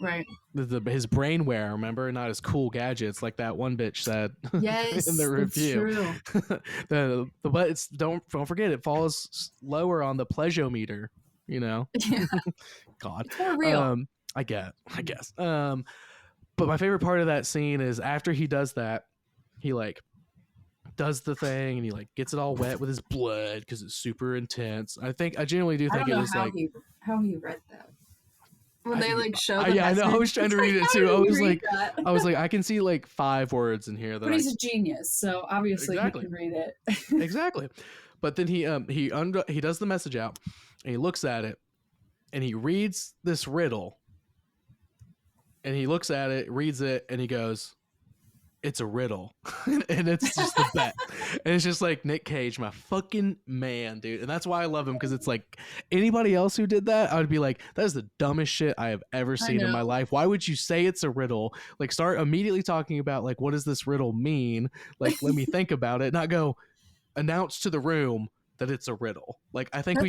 C: Right.
A: His brainware, remember, not his cool gadgets like that one bitch said
C: Yes,
A: in the review.
C: that's true.
A: But it's don't forget it falls lower on the pleasiometer, you know.
C: Yeah,
A: God.
C: it's more real.
A: I guess. But my favorite part of that scene is after he does that, he like does the thing and he like gets it all wet with his blood because it's super intense. I genuinely do
C: I
A: think
C: don't
A: it
C: know
A: was like
C: how he read that. When they like show the
A: yeah, I know. I
C: message,
A: was trying to
C: it's
A: read
C: like,
A: it
C: how
A: too.
C: did
A: I
C: he
A: was
C: read
A: like,
C: that?
A: I can see like 5 words in here that
C: But he's a genius, so obviously
A: Exactly.
C: he can read it.
A: exactly. But then he does the message out and he looks at it and he reads this riddle and he looks at it, reads it, and he goes, "It's a riddle," and it's just the bet. And it's just like Nic Cage, my fucking man, dude. And that's why I love him, because it's like anybody else who did that, I would be like, that is the dumbest shit I have ever seen in my life. Why would you say it's a riddle? Like, start immediately talking about like, what does this riddle mean? Like, let me think about it, not go announce to the room that it's a riddle. Like, I think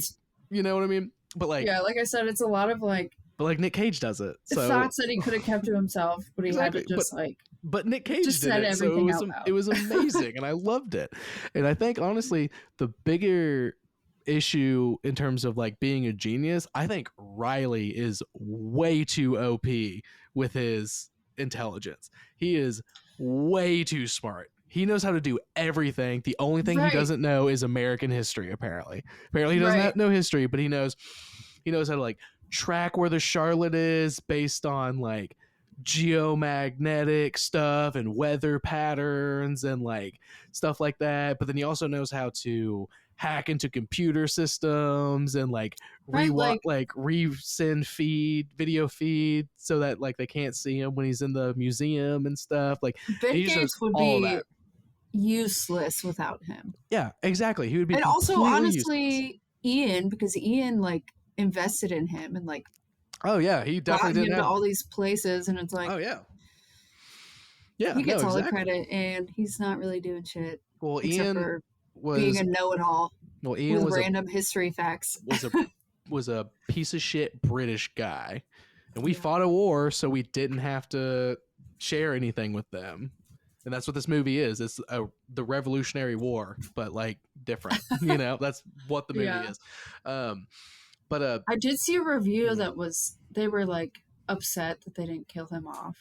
A: you know what I mean? But like,
C: yeah, like I said, it's a lot of like,
A: but like Nic Cage does it. So
C: thoughts that he could have kept to himself, but he had to just
A: but Nic Cage
C: just
A: did
C: said
A: it, so it was amazing, and I loved it. And I think honestly, the bigger issue in terms of like being a genius, I think Riley is way too OP with his intelligence. He is way too smart. He knows how to do everything. The only thing he doesn't know is American history. Apparently he doesn't know history, but he knows how to like track where the Charlotte is based on like geomagnetic stuff and weather patterns and like stuff like that. But then he also knows how to hack into computer systems and like resend video feed so that like they can't see him when he's in the museum and stuff. Like
C: Bill Gates would be useless without him.
A: Yeah, exactly. He would be,
C: and also
A: useless.
C: honestly Ian, because Ian like invested in him and like
A: he definitely did
C: to all these places, and it's like he gets all the credit and he's not really doing shit.
A: Well,
C: except
A: Ian
C: for
A: was
C: being a know-it-all.
A: Well, Ian
C: with random history facts.
A: was a piece of shit British guy, and we fought a war so we didn't have to share anything with them. And that's what this movie is. It's the Revolutionary War, but like different. You know, that's what the movie is. But
C: I did see a review that they were like upset that they didn't kill him off.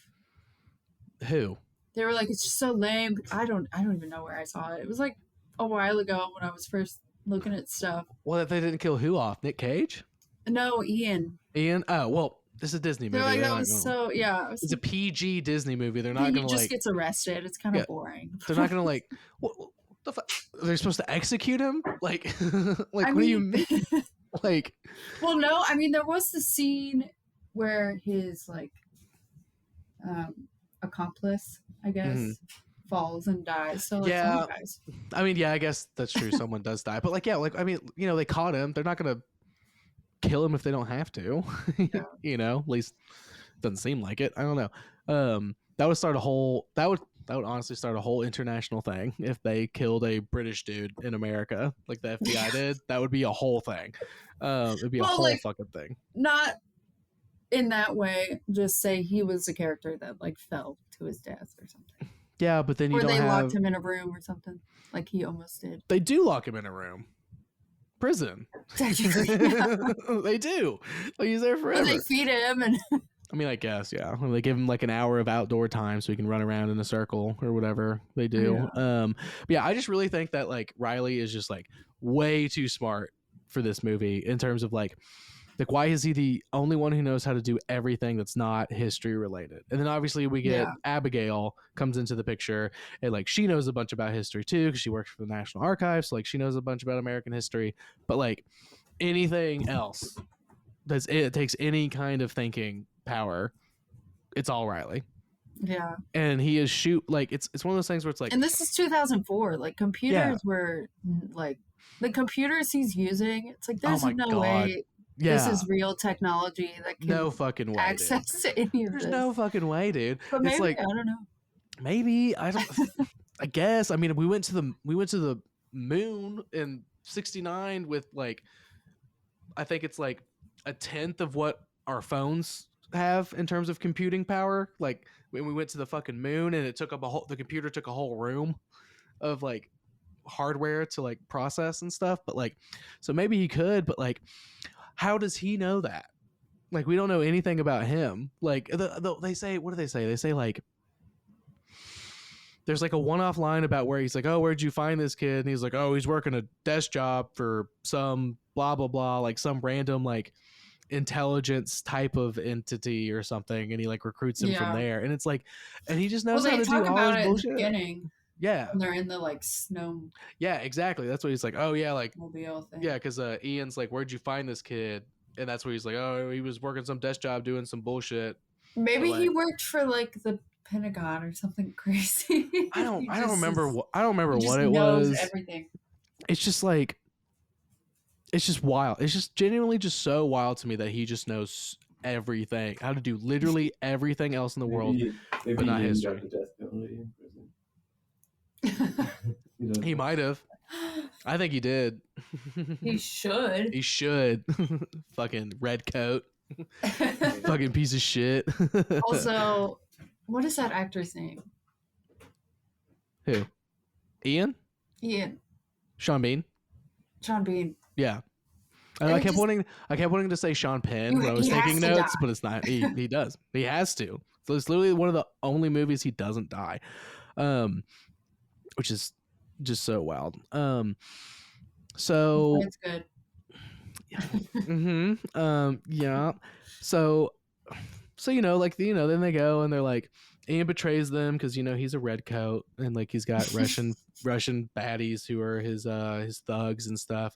A: Who?
C: They were like, it's just so lame. I don't even know where I saw it. It was like a while ago when I was first looking at stuff.
A: Well, they didn't kill who off? Nic Cage?
C: No, Ian.
A: Ian? Oh, well, this is a Disney movie.
C: Like, it's
A: a PG Disney movie. They're not going to
C: he just gets arrested. It's kind of boring.
A: They're not going to like, what the fuck? They're supposed to execute him? Like, what do you mean? Like,
C: well, no, I mean, there was the scene where his like accomplice, I guess, falls and dies. So like, someone dies.
A: I mean, I guess that's true. Someone does die, but like, I mean, you know, they caught him. They're not gonna kill him if they don't have to. You know, at least it doesn't seem like it. I don't know. That would start a whole. That would honestly start a whole international thing if they killed a British dude in America, like the FBI did. That would be a whole thing. It'd be a whole fucking thing.
C: Not in that way. Just say he was a character that like fell to his death or something.
A: Yeah, but then
C: or they locked him in a room or something, like he almost did.
A: They do lock him in a room. Prison. They do. Like, he's there forever.
C: Or they feed him and.
A: I mean, I guess, yeah. They give him like an hour of outdoor time so he can run around in a circle or whatever they do. But yeah, I just really think that like Riley is just like way too smart for this movie in terms of like why is he the only one who knows how to do everything that's not history related? And then obviously we get Abigail comes into the picture, and like she knows a bunch about history too because she works for the National Archives. So like she knows a bunch about American history, but like anything else it takes any kind of thinking power, it's all Riley.
C: Yeah.
A: And he is like it's one of those things where it's like,
C: and this is 2004, like computers were like the computers he's using, it's like there's no way this is real technology that can
A: no fucking way
C: access to any of
A: there's
C: this.
A: no fucking way, dude.
C: But maybe,
A: it's like,
C: I don't know.
A: Maybe I don't I guess. I mean, we went to the moon in 1969 with like I think it's like a tenth of what our phones have in terms of computing power. Like when we went to the fucking moon and it took up the computer took a whole room of like hardware to like process and stuff. But like, so maybe he could, but like, how does he know that? Like, we don't know anything about him. Like they say, what do they say? They say like, there's like a one-off line about where he's like, oh, where'd you find this kid? And he's like, oh, he's working a desk job for some blah, blah, blah, like some random like intelligence type of entity or something. And he like recruits him from there. And it's like, and he just knows how to do all this bullshit.
C: In the beginning.
A: Yeah.
C: When they're in the like snow.
A: Yeah, exactly. That's what he's like, oh yeah, like
C: mobile thing.
A: Yeah, because Ian's like, where'd you find this kid? And that's where he's like, oh, he was working some desk job doing some bullshit.
C: Maybe he worked for like the Pentagon or something crazy.
A: I don't remember what it
C: knows
A: was.
C: Everything.
A: It's just like, it's just wild. It's just genuinely just so wild to me that he just knows everything, how to do literally everything else in the world, but not history. He might have. I think he did.
C: He should.
A: He should. Fucking red coat. Fucking piece of shit.
C: Also, what is that actor's name?
A: Who? Ian? Sean Bean?
C: Sean Bean.
A: Yeah. I kept wanting to say Sean Penn when I was taking notes, but it's not. He does. He has to. So it's literally one of the only movies he doesn't die. Which is just so wild. So
C: it's good.
A: Yeah. Yeah. So like then they go and they're like, Ian betrays them because he's a red coat and like he's got Russian baddies who are his thugs and stuff.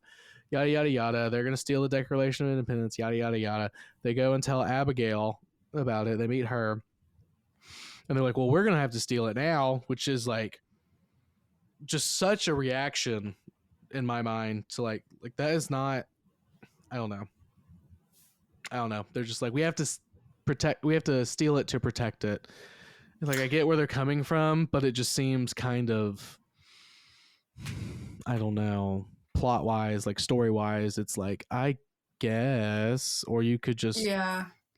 A: Yada yada yada. They're gonna steal the Declaration of Independence. Yada yada yada. They go and tell Abigail about it. They meet her, and they're like, "Well, we're gonna have to steal it now," which is like just such a reaction in my mind to like that is not. I don't know. They're just like, we have to steal it to protect it. Like, I get where they're coming from, but it just seems kind of, I don't know, plot wise, like story wise, it's like, I guess, or you could just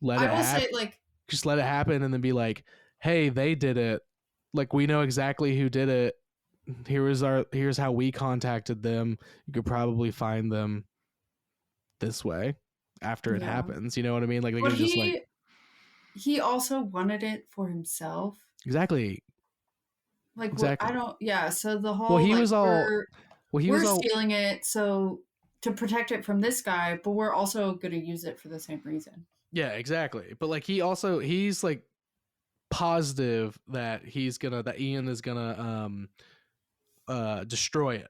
A: let it happen. Just let it happen and then be like, hey, they did it. Like, we know exactly who did it. Here's how we contacted them. You could probably find them this way after it happens. You know what I mean? Like, they could just like.
C: He also wanted it for himself.
A: Exactly.
C: Like,
A: exactly.
C: I don't. Yeah. So the whole.
A: Well, he was all.
C: We're stealing it so to protect it from this guy, but we're also going to use it for the same reason.
A: Yeah, exactly. But like, he's like positive that Ian is gonna destroy it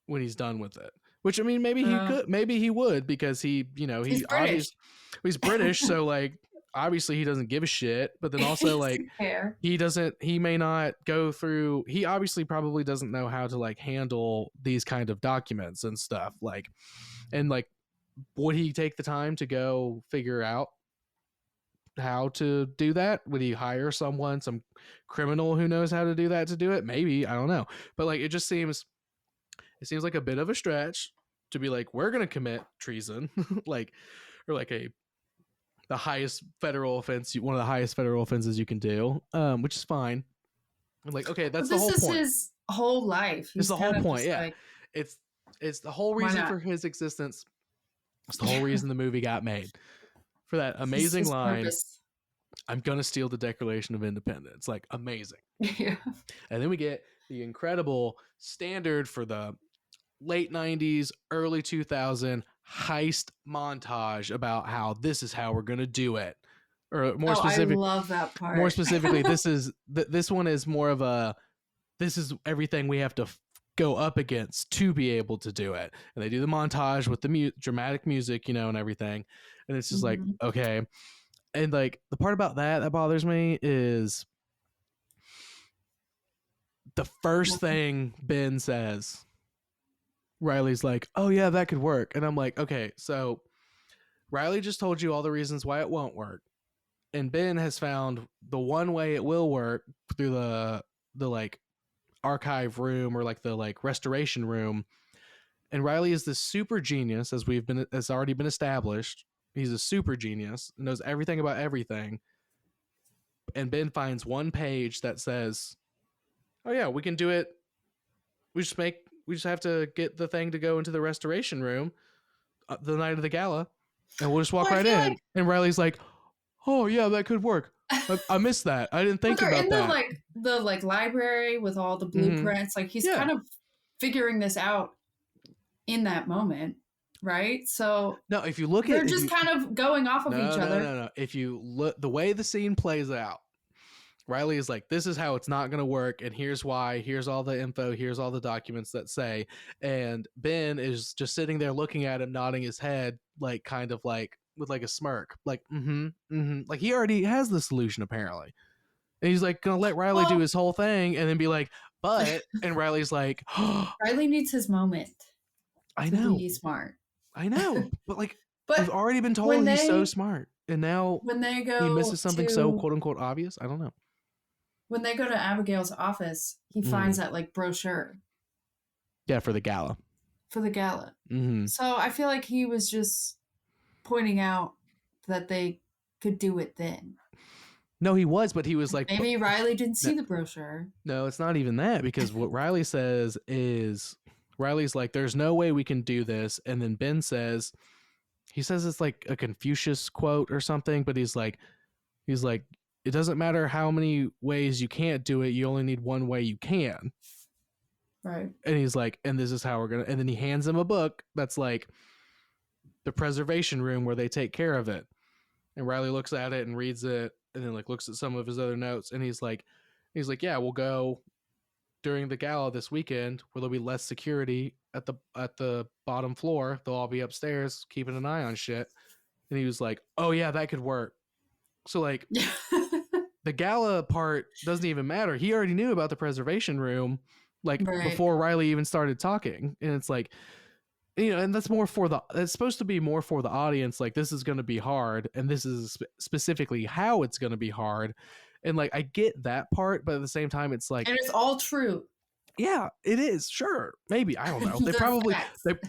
A: when he's done with it. Which, I mean, maybe he could, maybe he would, because he's British, so like obviously he doesn't give a shit, but then also like he may not go through, he obviously probably doesn't know how to like handle these kind of documents and stuff, like, and like, would he take the time to go figure out how to do that? Would he hire some criminal who knows how to do that to do it? Maybe, I don't know, but like, it seems like a bit of a stretch to be like, we're gonna commit treason, like, or like the highest federal offense, one of the highest federal offenses you can do, which is fine. I'm like, okay, that's the whole point. This is
C: his whole life.
A: It's the whole point. Yeah, like, it's the whole reason for his existence. It's the whole reason the movie got made. For that amazing line, purpose. I'm gonna steal the Declaration of Independence. Like, amazing.
C: Yeah.
A: And then we get the incredible standard for the late 90s, early 2000 heist montage about how this is how we're going to do it. Or more specific,
C: I love that part.
A: More specifically, this one is more of a, this is everything we have to go up against to be able to do it. And they do the montage with the dramatic music, and everything. And it's just like, okay. And like, the part about that bothers me is the first thing Ben says, Riley's like, oh yeah, that could work. And I'm like, okay, so Riley just told you all the reasons why it won't work. And Ben has found the one way it will work through the like archive room, or like the like restoration room. And Riley is this super genius, as already been established, He's a super genius, knows everything about everything. And Ben finds one page that says, "Oh yeah, we can do it. We just have to get the thing to go into the restoration room the night of the gala, and we'll just walk right in." Like, and Riley's like, "Oh yeah, that could work. I missed that. I didn't think about that."
C: The library with all the blueprints. Like he's kind of figuring this out in that moment, right? So
A: no, if you look
C: they're just kind of going off of each other.
A: No. If you look the way the scene plays out, Riley is like, "This is how it's not going to work, and here's why. Here's all the info. Here's all the documents that say." And Ben is just sitting there looking at him, nodding his head, like kind of like with like a smirk, like like he already has the solution apparently, and he's like gonna let Riley do his whole thing, and then be like, "But," and Riley's like,
C: Riley needs his moment.
A: I know
C: he's smart.
A: I know, but we've already been told he's so smart, and now
C: when they go,
A: he misses something so quote unquote obvious. I don't know.
C: When they go to Abigail's office, he finds that like brochure.
A: Yeah, for the gala.
C: So I feel like he was just pointing out that they could do it then.
A: No, he was, but he was like...
C: Maybe Riley didn't see the brochure.
A: No, it's not even that, because what Riley says is... Riley's like, "There's no way we can do this." And then Ben says... He says it's like a Confucius quote or something, but he's like... "It doesn't matter how many ways you can't do it. You only need one way you can."
C: Right.
A: And he's like, "And this is how we're going to..." And then he hands him a book that's like the preservation room where they take care of it. And Riley looks at it and reads it, and then like looks at some of his other notes, and he's like, "Yeah, we'll go during the gala this weekend where there'll be less security at the bottom floor. They'll all be upstairs keeping an eye on shit." And he was like, "Oh yeah, that could work." So like the gala part doesn't even matter. He already knew about the preservation room before Riley even started talking. And it's like, and that's it's supposed to be more for the audience. Like, this is going to be hard, and this is specifically how it's going to be hard. And like, I get that part, but at the same time, it's like,
C: and it's all true.
A: Yeah, it is. Sure. Maybe. I don't know. They probably,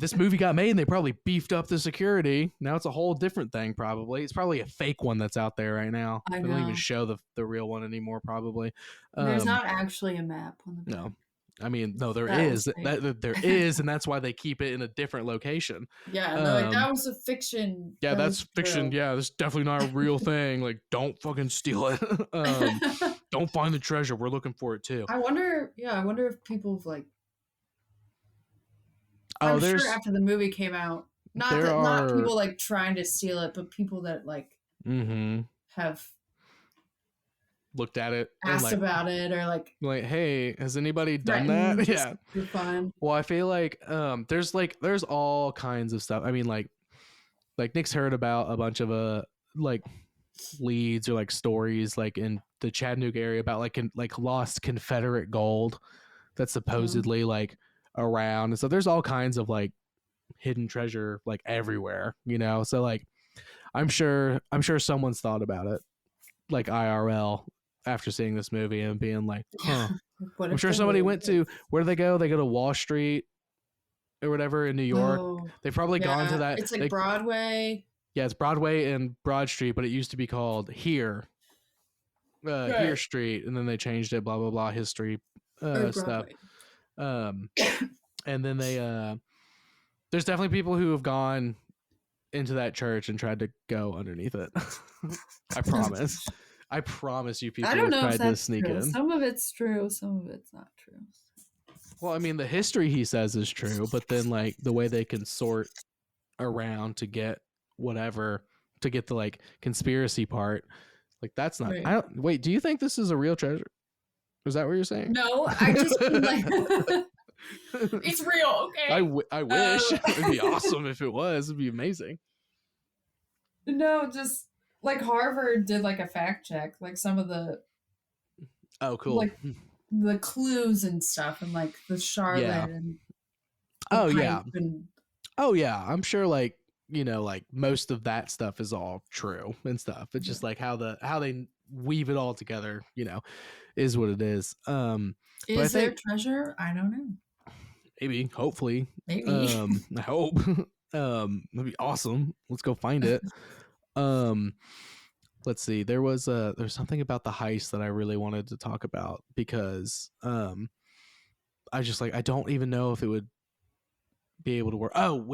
A: this movie got made and they probably beefed up the security. Now it's a whole different thing, probably. It's probably a fake one that's out there right now. They don't even show the real one anymore, probably.
C: There's not actually a map on the
A: No. I mean, no, there is. There is, and that's why they keep it in a different location.
C: Yeah, no, that was a fiction.
A: Yeah, that's fiction. Yeah, that's definitely not a real thing. Like, don't fucking steal it. Don't find the treasure. We're looking for it too.
C: I wonder if people have like. I'm sure after the movie came out, not people like trying to steal it, but people that like have
A: looked at it,
C: asked about it, or like,
A: "Hey, has anybody done that?" Yeah,
C: you're fine.
A: Well, I feel like there's all kinds of stuff. I mean, like Nick's heard about a bunch of like leads or like stories like in the Chattanooga area about like lost Confederate gold that's supposedly like around, and so there's all kinds of like hidden treasure like everywhere, So like, I'm sure someone's thought about it, like IRL, after seeing this movie and being like, "Huh." I'm sure somebody went to, where do they go? They go to Wall Street or whatever in New York. They've probably gone to that.
C: It's like Broadway.
A: Yeah, it's Broadway and Broad Street, but it used to be called Here Street, and then they changed it. Blah blah blah. History stuff. And then they there's definitely people who have gone into that church and tried to go underneath it. I promise you, people have tried to sneak in.
C: Some of it's true, some of it's not true.
A: Well, I mean, the history he says is true, but then like the way they can sort around to get whatever, to get the like conspiracy part, like that's not. Right. Wait, do you think this is a real treasure? Is that what you're saying?
C: No, I just like it's real. Okay.
A: I wish it'd be awesome if it was. It'd be amazing.
C: No, just like Harvard did like a fact check, like some of the
A: cool,
C: like the clues and stuff, and like the Charlotte and
A: I'm sure like like most of that stuff is all true and stuff. It's just like how they weave it all together, is what it is.
C: Is there treasure? I don't know.
A: Maybe, hopefully.
C: Maybe.
A: I hope. That'd be awesome. Let's go find it. Let's see. There's something about the heist that I really wanted to talk about because I just like I don't even know if it would be able to work. Oh,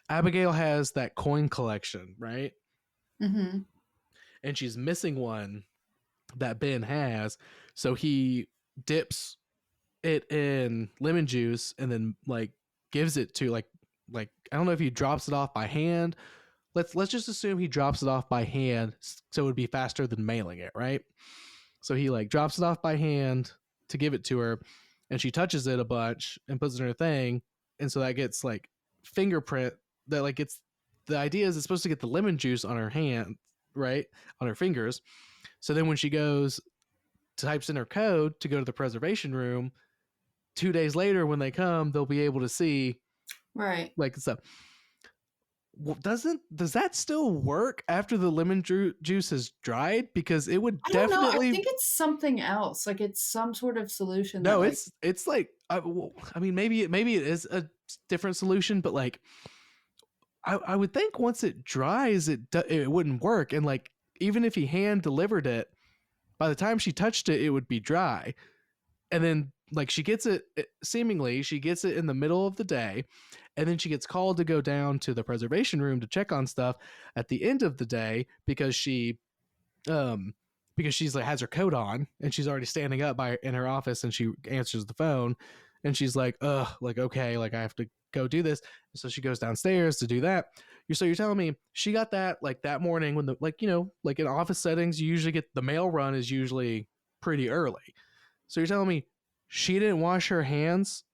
A: Abigail has that coin collection, right?
C: Mm-hmm.
A: And she's missing one that Ben has, so he dips it in lemon juice and then like gives it to like I don't know if he drops it off by hand. Let's just assume he drops it off by hand so it would be faster than mailing it, right? So he like drops it off by hand to give it to her, and she touches it a bunch and puts it in her thing, and so that gets like fingerprint that like it's the idea is it's supposed to get the lemon juice on her hand, right? On her fingers. So then when she goes types in her code to go to the preservation room, 2 days later when they come, they'll be able to see
C: right
A: like stuff. Well, does that still work after the lemon juice has dried? Because it would definitely.
C: I think it's something else. Like it's some sort of solution.
A: No, it's like I mean maybe it is a different solution, but like I would think once it dries, it wouldn't work, and like even if he hand delivered it, by the time she touched it, it would be dry, and then like she gets it seemingly she gets it in the middle of the day. And then she gets called to go down to the preservation room to check on stuff at the end of the day because she's like has her coat on and she's already standing up in her office and she answers the phone and she's like, like, okay, like I have to go do this. So she goes downstairs to do that. So you're telling me she got that like that morning when the like, you know, like in office settings, you usually get the mail run is usually pretty early. So you're telling me she didn't wash her hands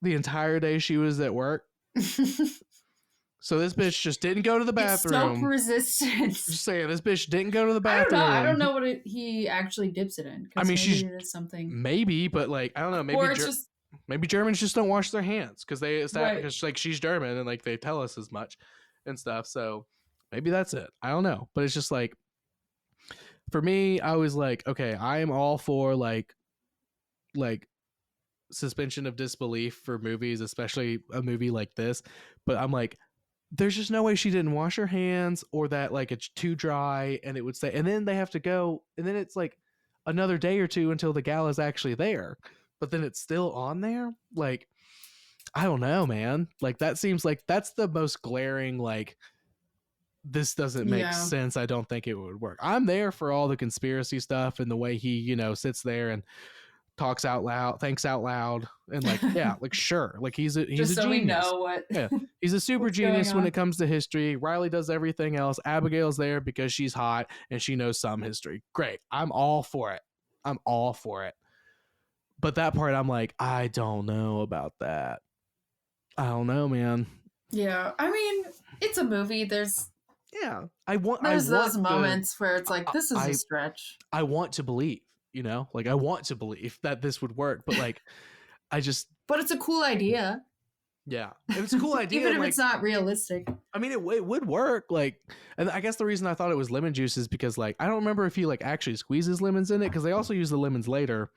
A: the entire day she was at work. So this bitch just didn't go to the bathroom.
C: Soap resistance.
A: Just saying, this bitch didn't go to the bathroom.
C: I don't know what he actually dips it in.
A: I mean, she's
C: something.
A: Maybe, but like I don't know. Maybe
C: or it's just
A: maybe Germans just don't wash their hands because
C: right.
A: because like she's German and like they tell us as much and stuff. So maybe that's it. I don't know, but it's just like for me, I was like, okay, I am all for like suspension of disbelief for movies, especially a movie like this, but I'm like there's just no way she didn't wash her hands or that like it's too dry and it would stay, and then they have to go and then it's like another day or two until the gal is actually there, but then it's still on there. Like I don't know, man, like that seems like that's the most glaring like this doesn't make sense. I don't think it would work. I'm there for all the conspiracy stuff and the way he, you know, sits there and talks out loud, thinks out loud, and like yeah, like sure, like he's a
C: just so
A: genius.
C: We know what
A: yeah, he's a super genius when it comes to history. Riley does everything else. Abigail's there because she's hot and she knows some history. Great, I'm all for it. But that part, I'm like, I don't know about that. I don't know, man.
C: Yeah, I mean, it's a movie. There's those moments where it's like this is a stretch.
A: I want to believe. You know, like I want to believe that this would work, but like
C: but it's a cool idea.
A: Yeah, it's a cool idea.
C: Even if it's not realistic.
A: I mean, it would work. Like, and I guess the reason I thought it was lemon juice is because like I don't remember if he like actually squeezes lemons in it because they also use the lemons later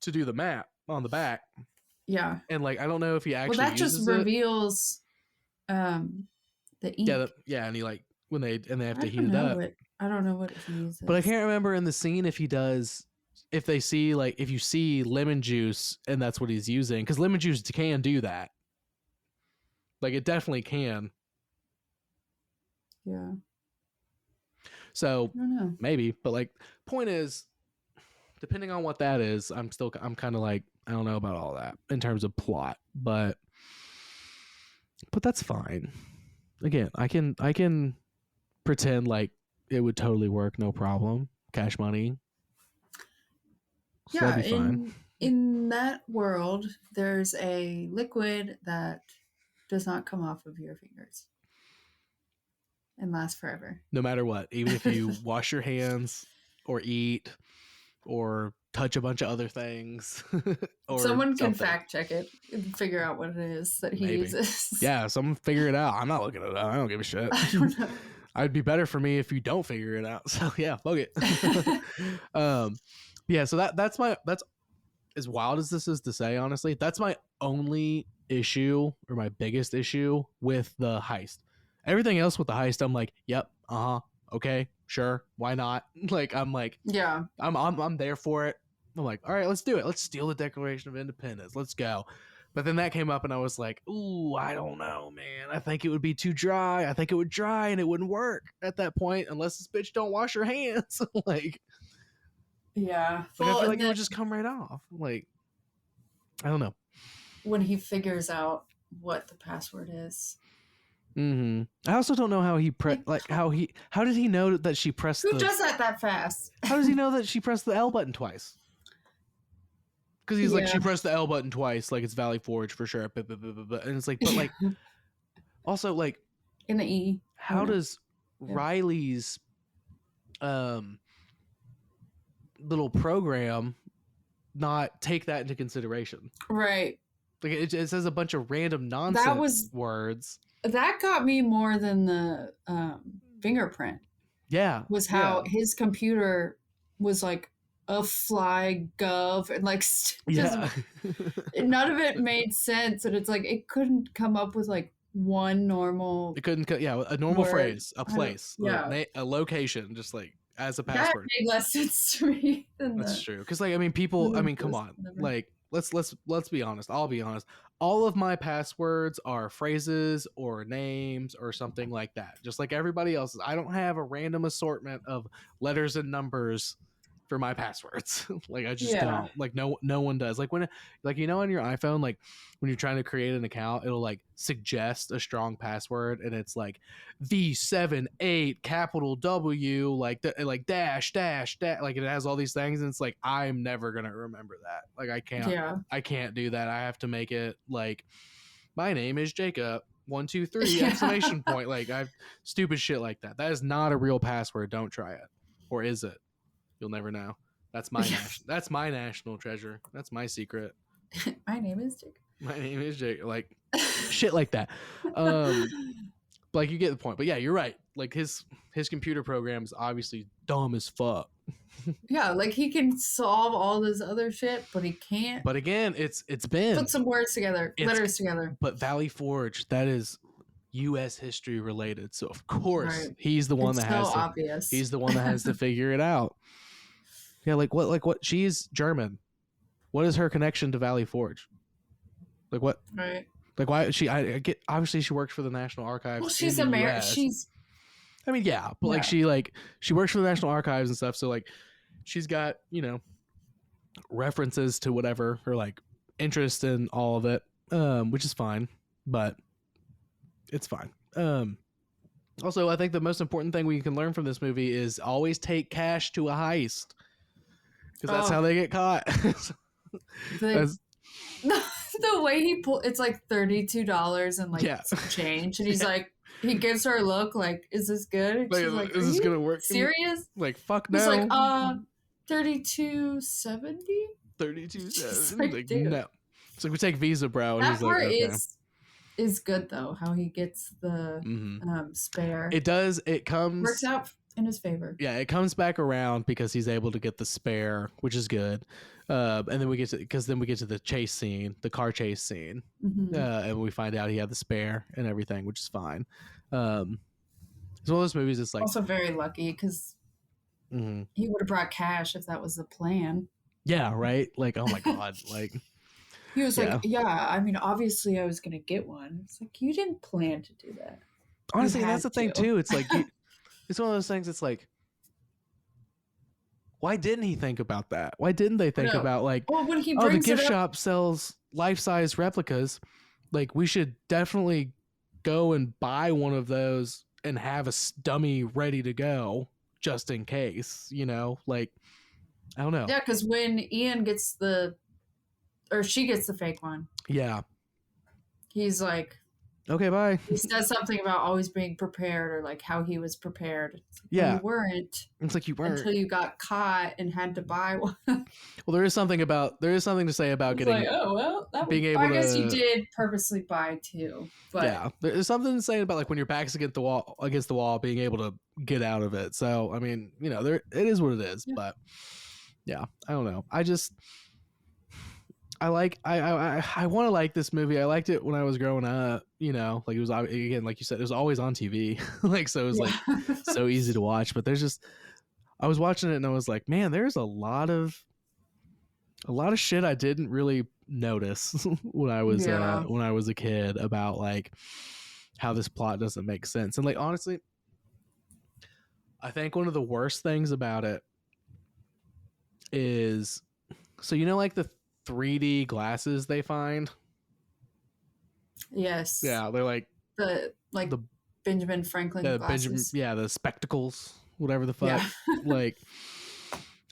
A: to do the map on the back.
C: Yeah,
A: and like I don't know if he actually.
C: Well, that just reveals the ink.
A: Yeah, and he like when they have to heat it up.
C: I don't know what he uses.
A: But I can't remember in the scene if you see lemon juice and that's what he's using, because lemon juice can do that. Like it definitely can.
C: Yeah.
A: So
C: I don't know.
A: Maybe, but like point is, depending on what that is, I'm kind of like, I don't know about all that in terms of plot, but that's fine. Again, I can pretend like it would totally work, no problem. Cash money. So
C: yeah, in that world, there's a liquid that does not come off of your fingers and lasts forever.
A: No matter what, even if you wash your hands or eat or touch a bunch of other things. Or
C: someone can fact check it and figure out what it is that he uses.
A: Yeah, someone figure it out. I'm not looking it up. I don't give a shit.
C: I don't know.
A: I'd be better for me if you don't figure it out. So yeah, fuck it. Yeah, so that's as wild as this is to say, honestly, that's my only issue or my biggest issue with the heist. Everything else with the heist, I'm like, yep, okay, sure, why not? Like, I'm like,
C: Yeah.
A: I'm there for it. I'm like, all right, let's do it. Let's steal the Declaration of Independence. Let's go. But then that came up, and I was like, ooh, I don't know, man. I think it would be too dry. I think it would dry, and it wouldn't work at that point unless this bitch don't wash her hands. Like,
C: yeah.
A: I feel like it would just come right off. Like, I don't know.
C: When he figures out what the password is.
A: I also don't know how he how did he know that she pressed
C: Who does that fast?
A: How does he know that she pressed the L button twice? Because he's like, she pressed the L button twice, like it's Valley Forge for sure. And it's like, but like, also like,
C: in the E.
A: How does Riley's little program not take that into consideration?
C: Right.
A: Like it says a bunch of random nonsense words.
C: That got me more than the fingerprint.
A: Yeah.
C: Was how his computer was like a fly gov and like none of it made sense, and it's like it couldn't come up with like one normal.
A: It couldn't. A normal phrase, a place, a location, just like as a password.
C: That made less sense to me.
A: That's true. Because like, I mean, people. I mean, come on. Like, let's be honest. I'll be honest. All of my passwords are phrases or names or something like that. Just like everybody else's. I don't have a random assortment of letters and numbers for my passwords. Like I just don't. Like no one does. Like when, like, you know, on your iPhone, like when you're trying to create an account, it'll like suggest a strong password, and it's like V78 capital W like dash like it has all these things, and it's like I'm never gonna remember that. Like I can't do that. I have to make it like my name is Jacob 123 exclamation point. Like I have stupid shit like that. That is not a real password. Don't try it. Or is it? You'll never know. That's my that's my national treasure. That's my secret.
C: My name is Jake.
A: My name is Jake. Like shit like that. Like you get the point. But yeah, you're right. Like his computer program is obviously dumb as fuck.
C: Yeah, like he can solve all this other shit, but he can't.
A: But again, it's been
C: put some words together, letters together.
A: But Valley Forge, that is U.S. history related, so of course he's the one obvious. He's the one that has to figure it out. Yeah, like what? She's German. What is her connection to Valley Forge? Like what?
C: Right.
A: Like why she? I get obviously she works for the National Archives.
C: Well, she's American.
A: I mean, yeah, but she works for the National Archives and stuff. So like, she's got references to whatever, or like interest in all of it, which is fine, but it's fine. Also, I think the most important thing we can learn from this movie is always take cash to a heist, because that's how they get caught.
C: The way he it's like $32 and like some change, and he's like, he gives her a look like, is this good?
A: Like, she's like, is this gonna work?
C: Serious?
A: Like, fuck no.
C: He's like, $32.70.
A: $32.70. Like, no. It's like, we take Visa, bro. And
C: that
A: he's
C: part
A: like, okay.
C: is good though. How he gets the spare.
A: It does. It comes
C: works out in his favor.
A: Yeah, it comes back around because he's able to get the spare, which is good. And then we get to the chase scene, the car chase scene, and we find out he had the spare and everything, which is fine. It's one of those movies. It's like
C: also very lucky because he would have brought cash if that was the plan.
A: Yeah, right. Like, oh my god, like
C: he was like, yeah. I mean, obviously, I was gonna get one. It's like you didn't plan to do that.
A: Honestly, that's the thing too. It's like it's one of those things. It's like, why didn't he think about that? Why didn't they think about like,
C: when he
A: the gift shop sells life-size replicas. Like, we should definitely go and buy one of those and have a dummy ready to go just in case, like, I don't know.
C: Yeah, because when Ian gets she gets the fake one.
A: Yeah.
C: He's like,
A: okay, bye.
C: He says something about always being prepared, or like how he was prepared. It's like, you weren't.
A: It's like you weren't
C: until you got caught and had to buy one.
A: Well, there is something to say about getting.
C: Like, oh well, I guess you did purposely buy two. But
A: yeah, there's something to say about like when your back's against the wall, being able to get out of it. So I mean, it is what it is. Yeah. But yeah, I don't know. I want to like this movie. I liked it when I was growing up, you know, like it was, again, like you said, it was always on TV. Like, so it was like so easy to watch, but I was watching it and I was like, man, there's a lot of shit I didn't really notice when I was a kid about like how this plot doesn't make sense. And like, honestly, I think one of the worst things about it is, so, you know, like the 3D glasses they find?
C: Yes.
A: Yeah, they're like
C: the Benjamin Franklin glasses.
A: The spectacles, whatever the fuck. Yeah. Like,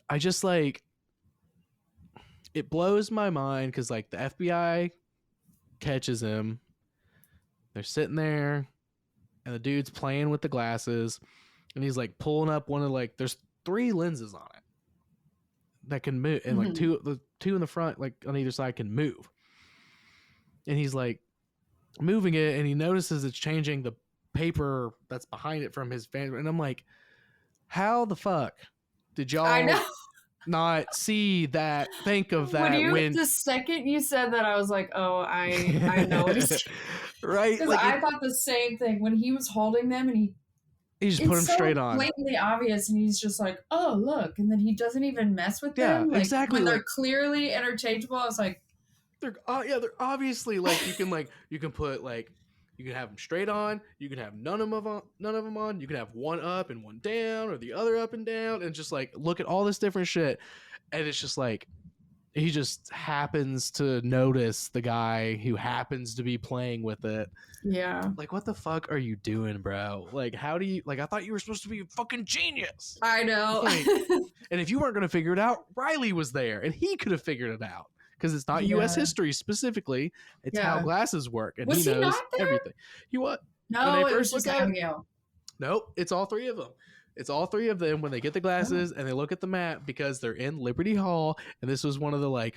A: I just like, it blows my mind because like the FBI catches him. They're sitting there and the dude's playing with the glasses and he's like pulling up one of like, there's 3 lenses on it that can move, and like two in the front, like on either side, can move. And he's like moving it, and he notices it's changing the paper that's behind it from his fan. And I'm like, how the fuck did y'all not see that? Think of that when
C: the second you said that, I was like, oh, I noticed.
A: Right?
C: Because like, I thought the same thing when he was holding them, and he
A: just put them straight on.
C: It's blatantly obvious, and he's just like, "Oh, look!" And then he doesn't even mess with them. Like,
A: exactly.
C: When they're clearly interchangeable, I was like,
A: "They're obviously like you can put like you can have them straight on, you can have none of them on, you can have one up and one down, or the other up and down, and just like look at all this different shit." And it's just like he just happens to notice the guy who happens to be playing with it.
C: Yeah.
A: Like, what the fuck are you doing, bro? Like, how do you, like, I thought you were supposed to be a fucking genius.
C: I know.
A: Like, and if you weren't going to figure it out, Riley was there and he could have figured it out. Because it's not U.S. history specifically. It's how glasses work. And he knows everything. You what?
C: No, it was just Abigail.
A: Nope. It's all 3 of them. It's all 3 of them when they get the glasses and they look at the map because they're in Liberty Hall. And this was one of the like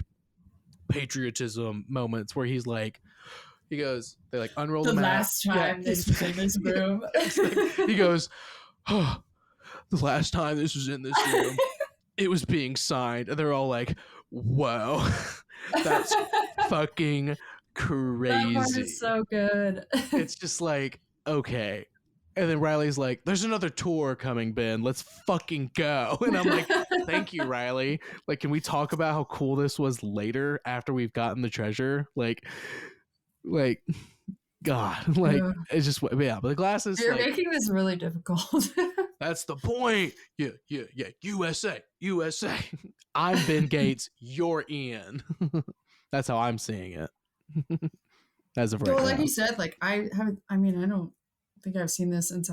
A: patriotism moments where he's like, he goes, they like unroll the map.
C: Last time this was in this room.
A: He goes, oh, the last time this was in this room, it was being signed. And they're all like, whoa, that's fucking crazy.
C: That part is so good.
A: It's just like, okay. And then Riley's like, there's another tour coming, Ben. Let's fucking go. And I'm like, thank you, Riley. Like, can we talk about how cool this was later after we've gotten the treasure? Like, God, like, it's just, yeah, but the glasses.
C: You're making this really difficult.
A: That's the point. Yeah. USA. I'm Ben Gates. You're Ian. That's how I'm seeing it. As of right now.
C: Like you said, like, I don't think I've seen this since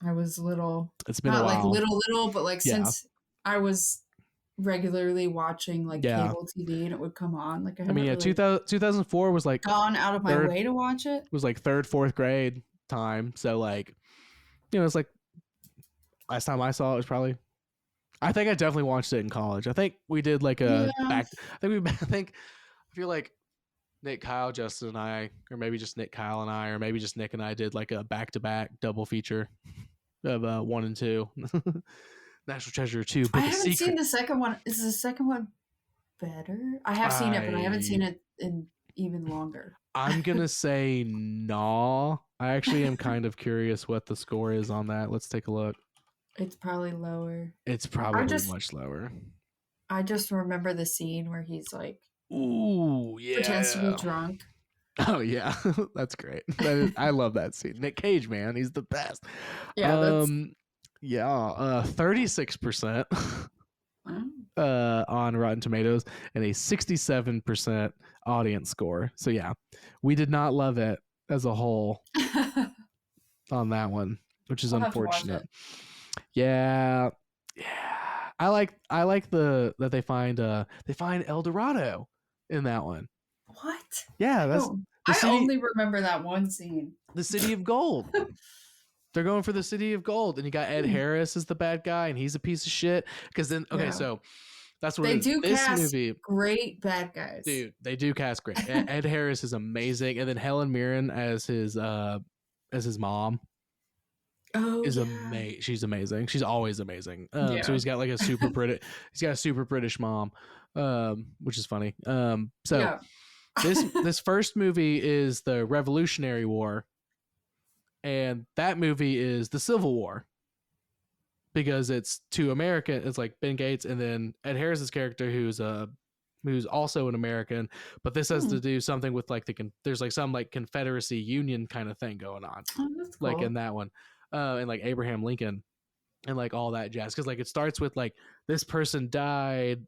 C: I was little.
A: It's been a while.
C: Like little, but like since I was regularly watching like cable TV and it would come on. Like,
A: 2004 was like
C: gone out of my way to watch it.
A: It was like 3rd, 4th grade time. So like, you know, it's like last time I saw it was probably, I think I definitely watched it in college. I think we did like a I feel like Nick, Kyle, Justin, and I, or maybe just Nick, Kyle, and I, or maybe just Nick and I did like a back-to-back double feature of 1 and 2. National Treasure 2.
C: I haven't seen the second one. Is the second one better? I have seen it, but I haven't seen it in even longer.
A: I'm going to say no. I actually am kind of curious what the score is on that. Let's take a look.
C: It's probably lower.
A: It's probably much lower.
C: I just remember the scene where he's like,
A: ooh, yeah,
C: pretends to be drunk.
A: Oh yeah, that's great. I love that scene. Nick Cage, man, he's the best.
C: Yeah,
A: 36% on Rotten Tomatoes and a 67% audience score. So yeah, we did not love it as a whole on that one, which is unfortunate. Yeah. I like that they find El Dorado in that one.
C: What?
A: Yeah, that's
C: I only remember that one scene.
A: The City of Gold. They're going for the City of Gold, and you got Ed Harris as the bad guy, and he's a piece of shit. Because then, so that's what
C: they do.
A: This
C: cast
A: movie,
C: great bad guys,
A: dude. They do cast great. Ed Harris is amazing, and then Helen Mirren as his mom. Is amazing. She's amazing. She's always amazing. So he's got like a super British. He's got a super British mom. which is funny.
C: Yeah.
A: This first movie is the Revolutionary War, and that movie is the Civil War, because it's two American. It's like Ben Gates and then Ed Harris's character, who's also an American, but this has to do something with like there's like some like Confederacy Union kind of thing going on,
C: That's cool.
A: like in that one, and like Abraham Lincoln and like all that jazz, because like it starts with like this person died,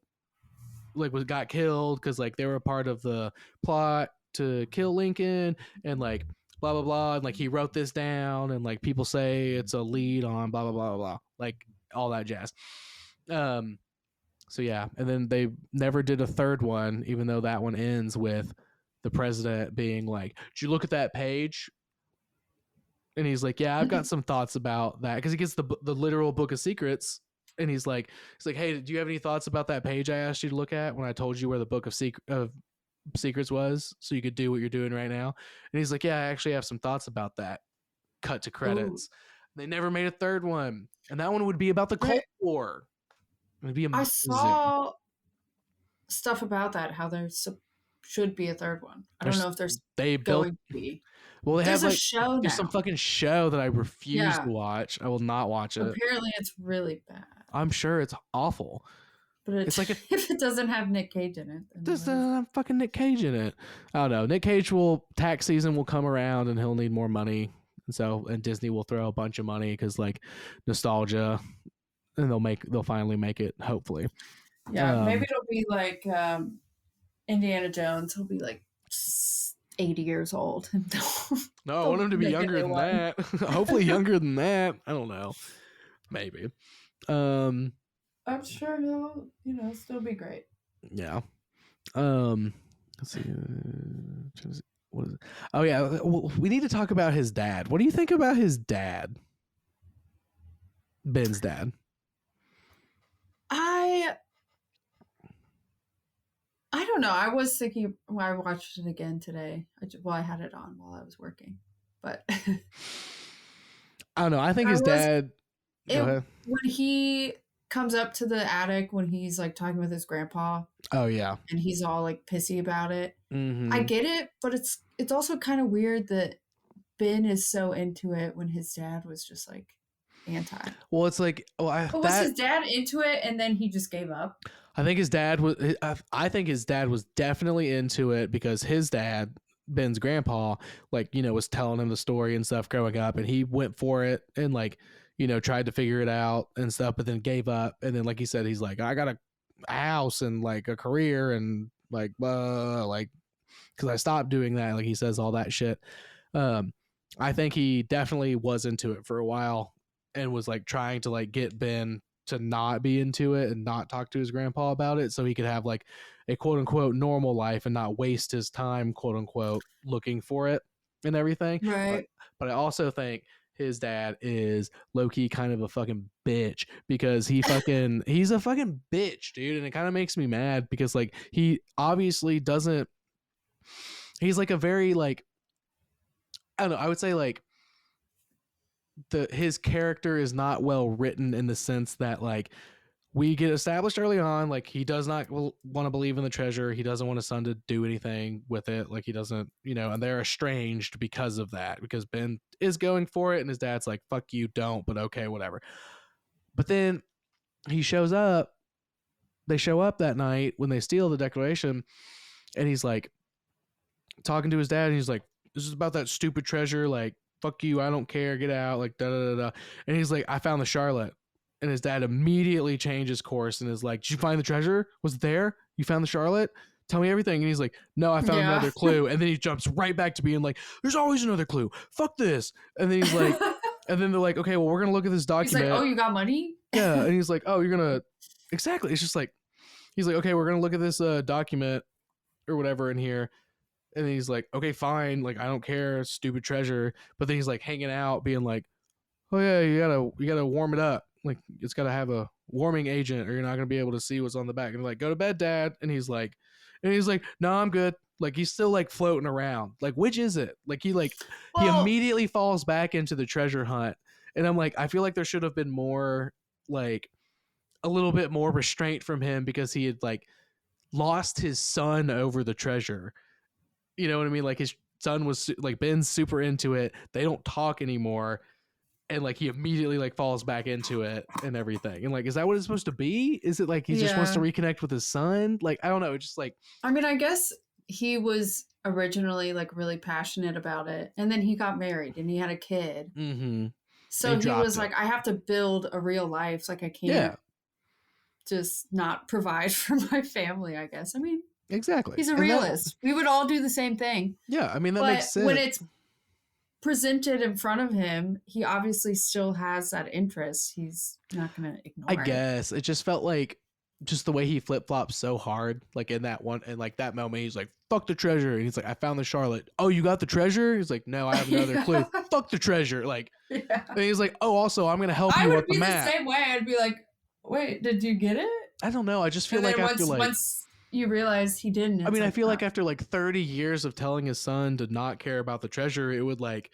A: like got killed because like they were a part of the plot to kill Lincoln, and like blah blah blah, and like he wrote this down, and like people say it's a lead on blah blah blah blah, like all that jazz. So yeah, and then they never did a third one, even though that one ends with the president being like, "Did you look at that page?" And he's like, "Yeah, I've got some thoughts about that," because he gets the literal book of secrets, and he's like, "Hey, do you have any thoughts about that page I asked you to look at when I told you where the book of secrets was, so you could do what you're doing right now?" And he's like, "Yeah, I actually have some thoughts about that." Cut to credits. They never made a third one, and that one would be about the Cold War. It'd be amazing.
C: I saw stuff about that, how there should be a third one. I don't know if there's going to be.
A: Well, they
C: there's
A: have
C: a
A: like
C: show
A: there's
C: now.
A: some fucking show that I refuse to watch. I will not watch it.
C: Apparently, it's really bad.
A: I'm sure it's awful.
C: But it's like if it doesn't have Nic Cage in it, then
A: doesn't have fucking Nic Cage in it. I don't know. Nick Cage tax season will come around and he'll need more money, and Disney will throw a bunch of money because like nostalgia, and they'll finally make it, hopefully.
C: Yeah, maybe it'll be like Indiana Jones. He'll be like 80 years old.
A: No, I want him to be younger than that. Hopefully younger than that. I don't know. Maybe.
C: I'm sure he'll, still be great.
A: Yeah. Let's see. What is it? Oh yeah, we need to talk about his dad. What do you think about his dad? Ben's dad.
C: I don't know. I was thinking when I watched it again today. I had it on while I was working, but
A: I don't know. I think his dad. Go ahead.
C: When he comes up to the attic when he's like talking with his grandpa.
A: Oh yeah.
C: And he's all like pissy about it.
A: Mm-hmm.
C: I get it, but it's also kind of weird that Ben is so into it when his dad was just like anti.
A: Well, it's like,
C: was his dad into it and then he just gave up?
A: I think his dad was. I think his dad was definitely into it because his dad, Ben's grandpa, like was telling him the story and stuff growing up, and he went for it and like tried to figure it out and stuff, but then gave up. And then, like he said, he's like, I got a house and like a career and like because I stopped doing that. Like he says all that shit. I think he definitely was into it for a while and was like trying to like get Ben to not be into it and not talk to his grandpa about it so he could have like a quote unquote normal life and not waste his time quote unquote looking for it and everything.
C: Right.
A: But I also think his dad is low-key kind of a fucking bitch because he's a fucking bitch, dude. And it kind of makes me mad because like he obviously doesn't, he's like a very like, I don't know, I would say like his character is not well written in the sense that like we get established early on, like he does not want to believe in the treasure. He doesn't want his son to do anything with it. Like he doesn't, and they're estranged because of that, because Ben is going for it and his dad's like, fuck you, don't, but okay, whatever. But then they show up that night when they steal the Declaration, and he's like talking to his dad and he's like, this is about that stupid treasure, like fuck you, I don't care, get out, like da da da da. And he's like, I found the Charlotte. And his dad immediately changes course and is like, did you find the treasure? Was it there? You found the Charlotte? Tell me everything. And he's like, no, I found another clue. And then he jumps right back to being like, there's always another clue. Fuck this. And then he's like, and then they're like, okay, well, we're going to look at this document.
C: He's like, oh, you got money?
A: Yeah. And he's like, oh, you're going to, exactly. It's just like, he's like, okay, we're going to look at this document or whatever in here. And then he's like, okay, fine. Like, I don't care. Stupid treasure. But then he's like hanging out being like, oh yeah, you gotta warm it up. Like it's gotta have a warming agent or you're not gonna be able to see what's on the back. And like, go to bed, Dad. And he's like, no, I'm good. Like he's still like floating around. Like, which is it? Like he immediately falls back into the treasure hunt. And I'm like, I feel like there should have been more, like a little bit more restraint from him because he had like lost his son over the treasure. You know what I mean? Like his son was like Ben's super into it. They don't talk anymore. And like he immediately like falls back into it and everything. And like, is that what it's supposed to be? Is it like he just wants to reconnect with his son? Like, I don't know. It's just like,
C: I mean, I guess he was originally like really passionate about it, and then he got married and he had a kid. So he was like, I have to build a real life. Like I can't just not provide for my family, I guess. I mean,
A: exactly.
C: He's a realist. We would all do the same thing.
A: Yeah, I mean, that makes sense.
C: When it's presented in front of him, he obviously still has that interest. He's not going to ignore it.
A: I guess it just felt like just the way he flip-flops so hard, like in that one, and like that moment, he's like, fuck the treasure. And he's like, I found the Charlotte. Oh, you got the treasure? He's like, no, I have another clue. Fuck the treasure. Like, and he's like, oh, also, I'm going to help you with the map.
C: I would be the same way. I'd be like, wait, did you get it?
A: I don't know. I just feel like after
C: once you realize he didn't.
A: I mean, I feel like after like 30 years of telling his son to not care about the treasure, it would like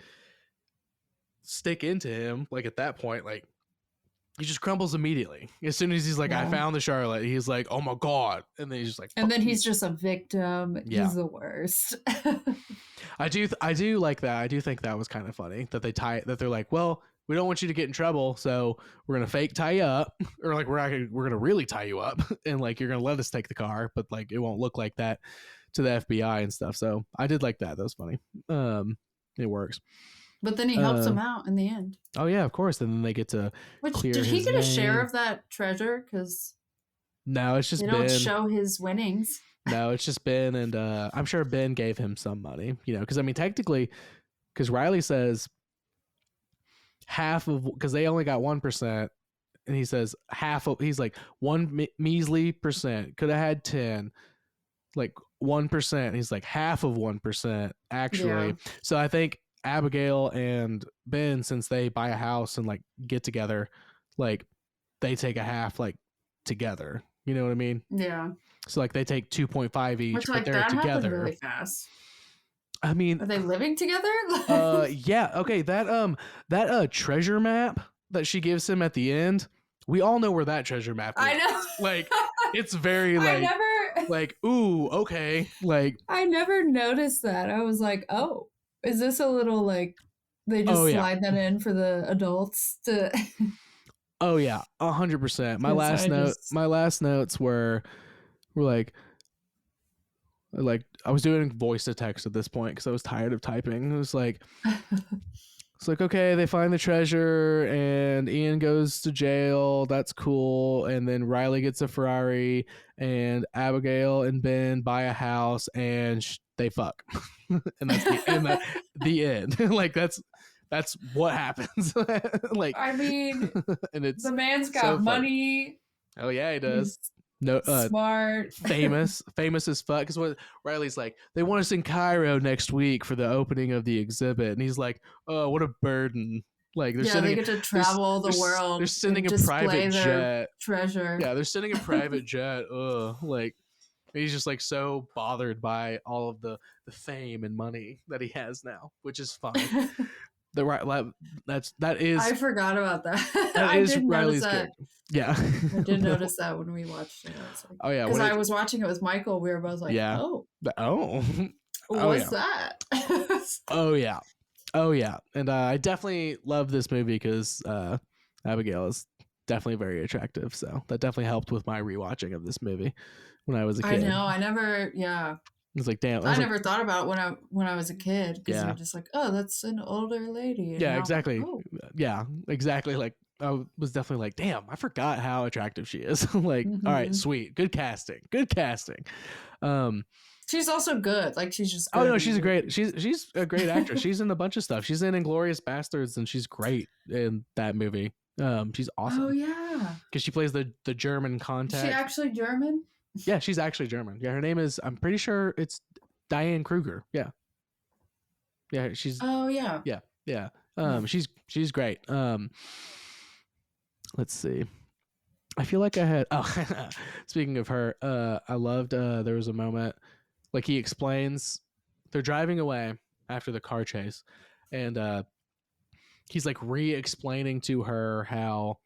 A: stick into him. Like at that point, like he just crumbles immediately. As soon as he's like, I found the Charlotte, he's like, oh my God. And then he's just like,
C: and then he's just a victim. Yeah. He's the worst.
A: I do like that. I do think that was kind of funny that they're like, well, we don't want you to get in trouble, so we're gonna fake tie you up, or like we're gonna really tie you up, and like you're gonna let us take the car, but like it won't look like that to the FBI and stuff. So I did like that. That was funny. It works.
C: But then he helps him out in the end.
A: Oh yeah, of course. And then they get to clear
C: did he
A: his
C: get
A: name.
C: A share of that treasure? Because
A: no, it's just
C: they don't show his winnings.
A: No, it's just Ben, and I'm sure Ben gave him some money. You know, because I mean, technically, because Riley says half of, because they only got 1%, and he says half of, he's like one measly percent, could have had 10, like 1%. He's like half of 1% actually. Yeah. So I think Abigail and Ben, since they buy a house and like get together, like they take a half like together. You know what I mean?
C: Yeah.
A: So like they take 2.5 each,
C: which,
A: but
C: like,
A: they're
C: that
A: together
C: really fast.
A: I mean,
C: are they living together?
A: Yeah. Okay. That treasure map that she gives him at the end, we all know where that treasure map is.
C: I know.
A: Like, it's very like, like, ooh, okay. Like,
C: I never noticed that. I was like, oh, is this a little like they just slide that in for the adults to?
A: Oh yeah, 100%. My last notes were like I was doing voice to text at this point because I was tired of typing. It was like, it's like, okay, they find the treasure and Ian goes to jail. That's cool. And then Riley gets a Ferrari and Abigail and Ben buy a house and they fuck. And that's the end. Like that's what happens. Like,
C: I mean,
A: and it's
C: the man's got money.
A: Oh yeah, he does.
C: No, smart,
A: famous as fuck. Because what Riley's like, they want us in Cairo next week for the opening of the exhibit, and he's like, oh, what a burden. Like
C: they get to travel the world.
A: They're sending a private jet.
C: Treasure.
A: Yeah, they're sending a private jet. Ugh, like he's just like so bothered by all of the fame and money that he has now, which is fine. That is.
C: I forgot about that.
A: That is Riley's character. Yeah,
C: I did notice that when we watched it. Like,
A: oh yeah,
C: because I was watching it with Michael. We were both like, what's that?
A: Oh yeah, and I definitely love this movie because Abigail is definitely very attractive. So that definitely helped with my rewatching of this movie when I was a kid.
C: I know. I never. Yeah.
A: It's like, damn.
C: I never thought about it when I was a kid because you're just like, oh, that's an older lady. And
A: yeah, exactly. Like, oh. Yeah, exactly. Like I was definitely like, damn, I forgot how attractive she is. Like, all right, sweet, good casting.
C: She's also good. Like she's just. Good.
A: Oh no, she's a great actress. She's in a bunch of stuff. She's in Inglourious Bastards, and she's great in that movie. She's awesome.
C: Oh yeah,
A: because she plays the German contact.
C: Is she actually German?
A: Yeah, she's actually German. Yeah, her name is, I'm pretty sure it's Diane Kruger. Yeah. Yeah, she's.
C: Oh yeah.
A: Yeah. She's great. Let's see. I feel like I had. Oh, speaking of her, I loved. There was a moment, like he explains, they're driving away after the car chase, and he's like re-explaining to her how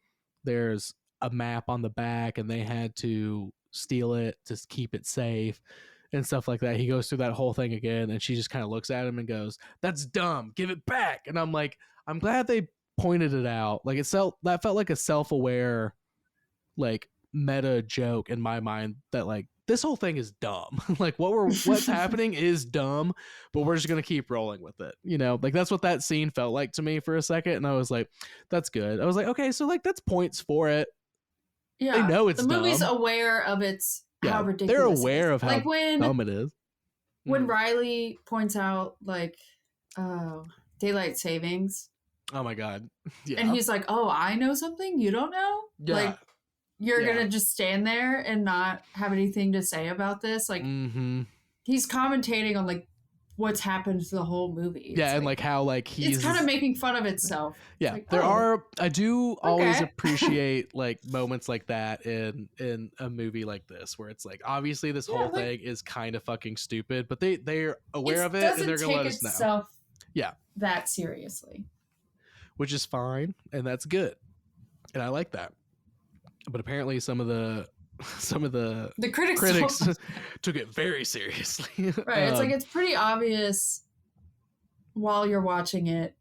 A: there's a map on the back and they had to steal it to keep it safe and stuff like that. He goes through that whole thing again, and she just kind of looks at him and goes, "That's dumb. Give it back." And I'm like, I'm glad they pointed it out. Like that felt like a self-aware, like meta joke in my mind that like this whole thing is dumb. Like what's happening is dumb, but we're just gonna keep rolling with it. You know, like that's what that scene felt like to me for a second, and I was like, that's good. I was like, okay, so like that's points for it.
C: Yeah,
A: they know it's
C: the movie's
A: dumb.
C: aware of its how ridiculous.
A: They're aware of how
C: like when,
A: dumb it is.
C: When Riley points out like daylight savings.
A: Oh my god. Yeah.
C: And he's like, "Oh, I know something you don't know?"
A: Yeah.
C: Like you're going to just stand there and not have anything to say about this? Like he's commentating on like what's happened to the whole movie.
A: Yeah, and like how like he's
C: it's kind of making fun of itself.
A: Yeah,
C: like,
A: I do always appreciate like moments like that in a movie like this, where it's like obviously this whole thing is kind of fucking stupid, but they're aware of it and they're gonna let us know. Yeah,
C: that seriously,
A: which is fine, and that's good, and I like that. But apparently, some of the critics took it very seriously.
C: Right, it's like it's pretty obvious while you're watching it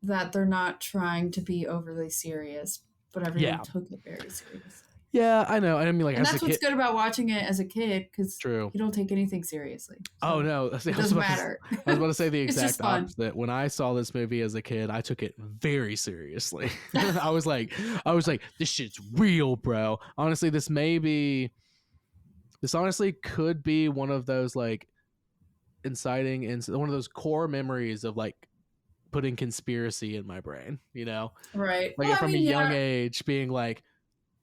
C: that they're not trying to be overly serious, but everyone took it very seriously.
A: Yeah, I know. I mean, like,
C: and that's what's good about watching it as a kid, because you don't take anything seriously. So
A: oh no,
C: it doesn't matter.
A: I was about to say the exact opposite. When I saw this movie as a kid, I took it very seriously. I was like, this shit's real, bro. Honestly, this honestly could be one of those like inciting and one of those core memories of like putting conspiracy in my brain. You know,
C: right?
A: Like from a young age, being like.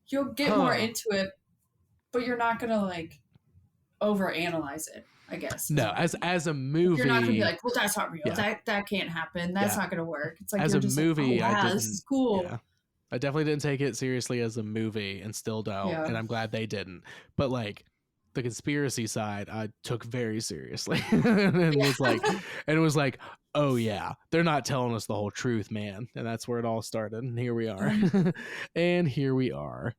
C: You'll get more into it, but you're not gonna like overanalyze it, I guess.
A: No, as a movie,
C: you're not gonna be like, well, that's not real. That can't happen. That's not gonna work. It's like
A: as a movie,
C: like, oh, wow, this is cool.
A: Yeah. I definitely didn't take it seriously as a movie, and still don't. Yeah. And I'm glad they didn't. But like the conspiracy side, I took very seriously, and it was like, oh yeah, they're not telling us the whole truth, man. And that's where it all started. And here we are. And here we are.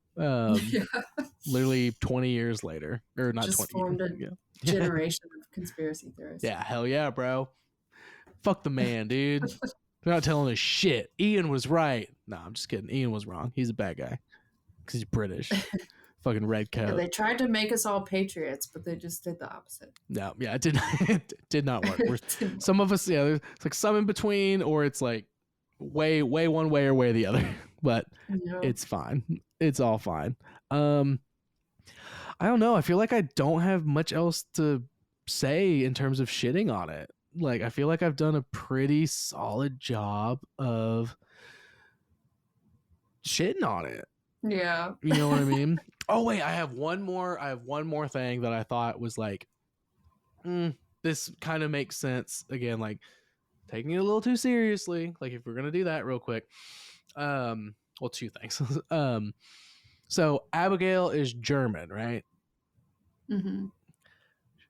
A: Literally 20 years later. Or not
C: just
A: 20
C: formed
A: years.
C: A generation of conspiracy theorists.
A: Yeah, hell yeah, bro. Fuck the man, dude. They're not telling us shit. Ian was right. No, I'm just kidding. Ian was wrong. He's a bad guy. Because he's British. Fucking red coat.
C: Yeah, they tried to make us all patriots, but they just did the opposite.
A: No, yeah, it did not work. Some of us, there's like some in between, or it's like way one way or way the other. But it's fine. It's all fine. I don't know. I feel like I don't have much else to say in terms of shitting on it. Like, I feel like I've done a pretty solid job of shitting on it.
C: Yeah.
A: You know what I mean? Oh wait, I have one more thing that I thought was like, this kind of makes sense. Again, like taking it a little too seriously. Like if we're gonna do that real quick. Well, two things. So Abigail is German, right?
C: Mm-hmm.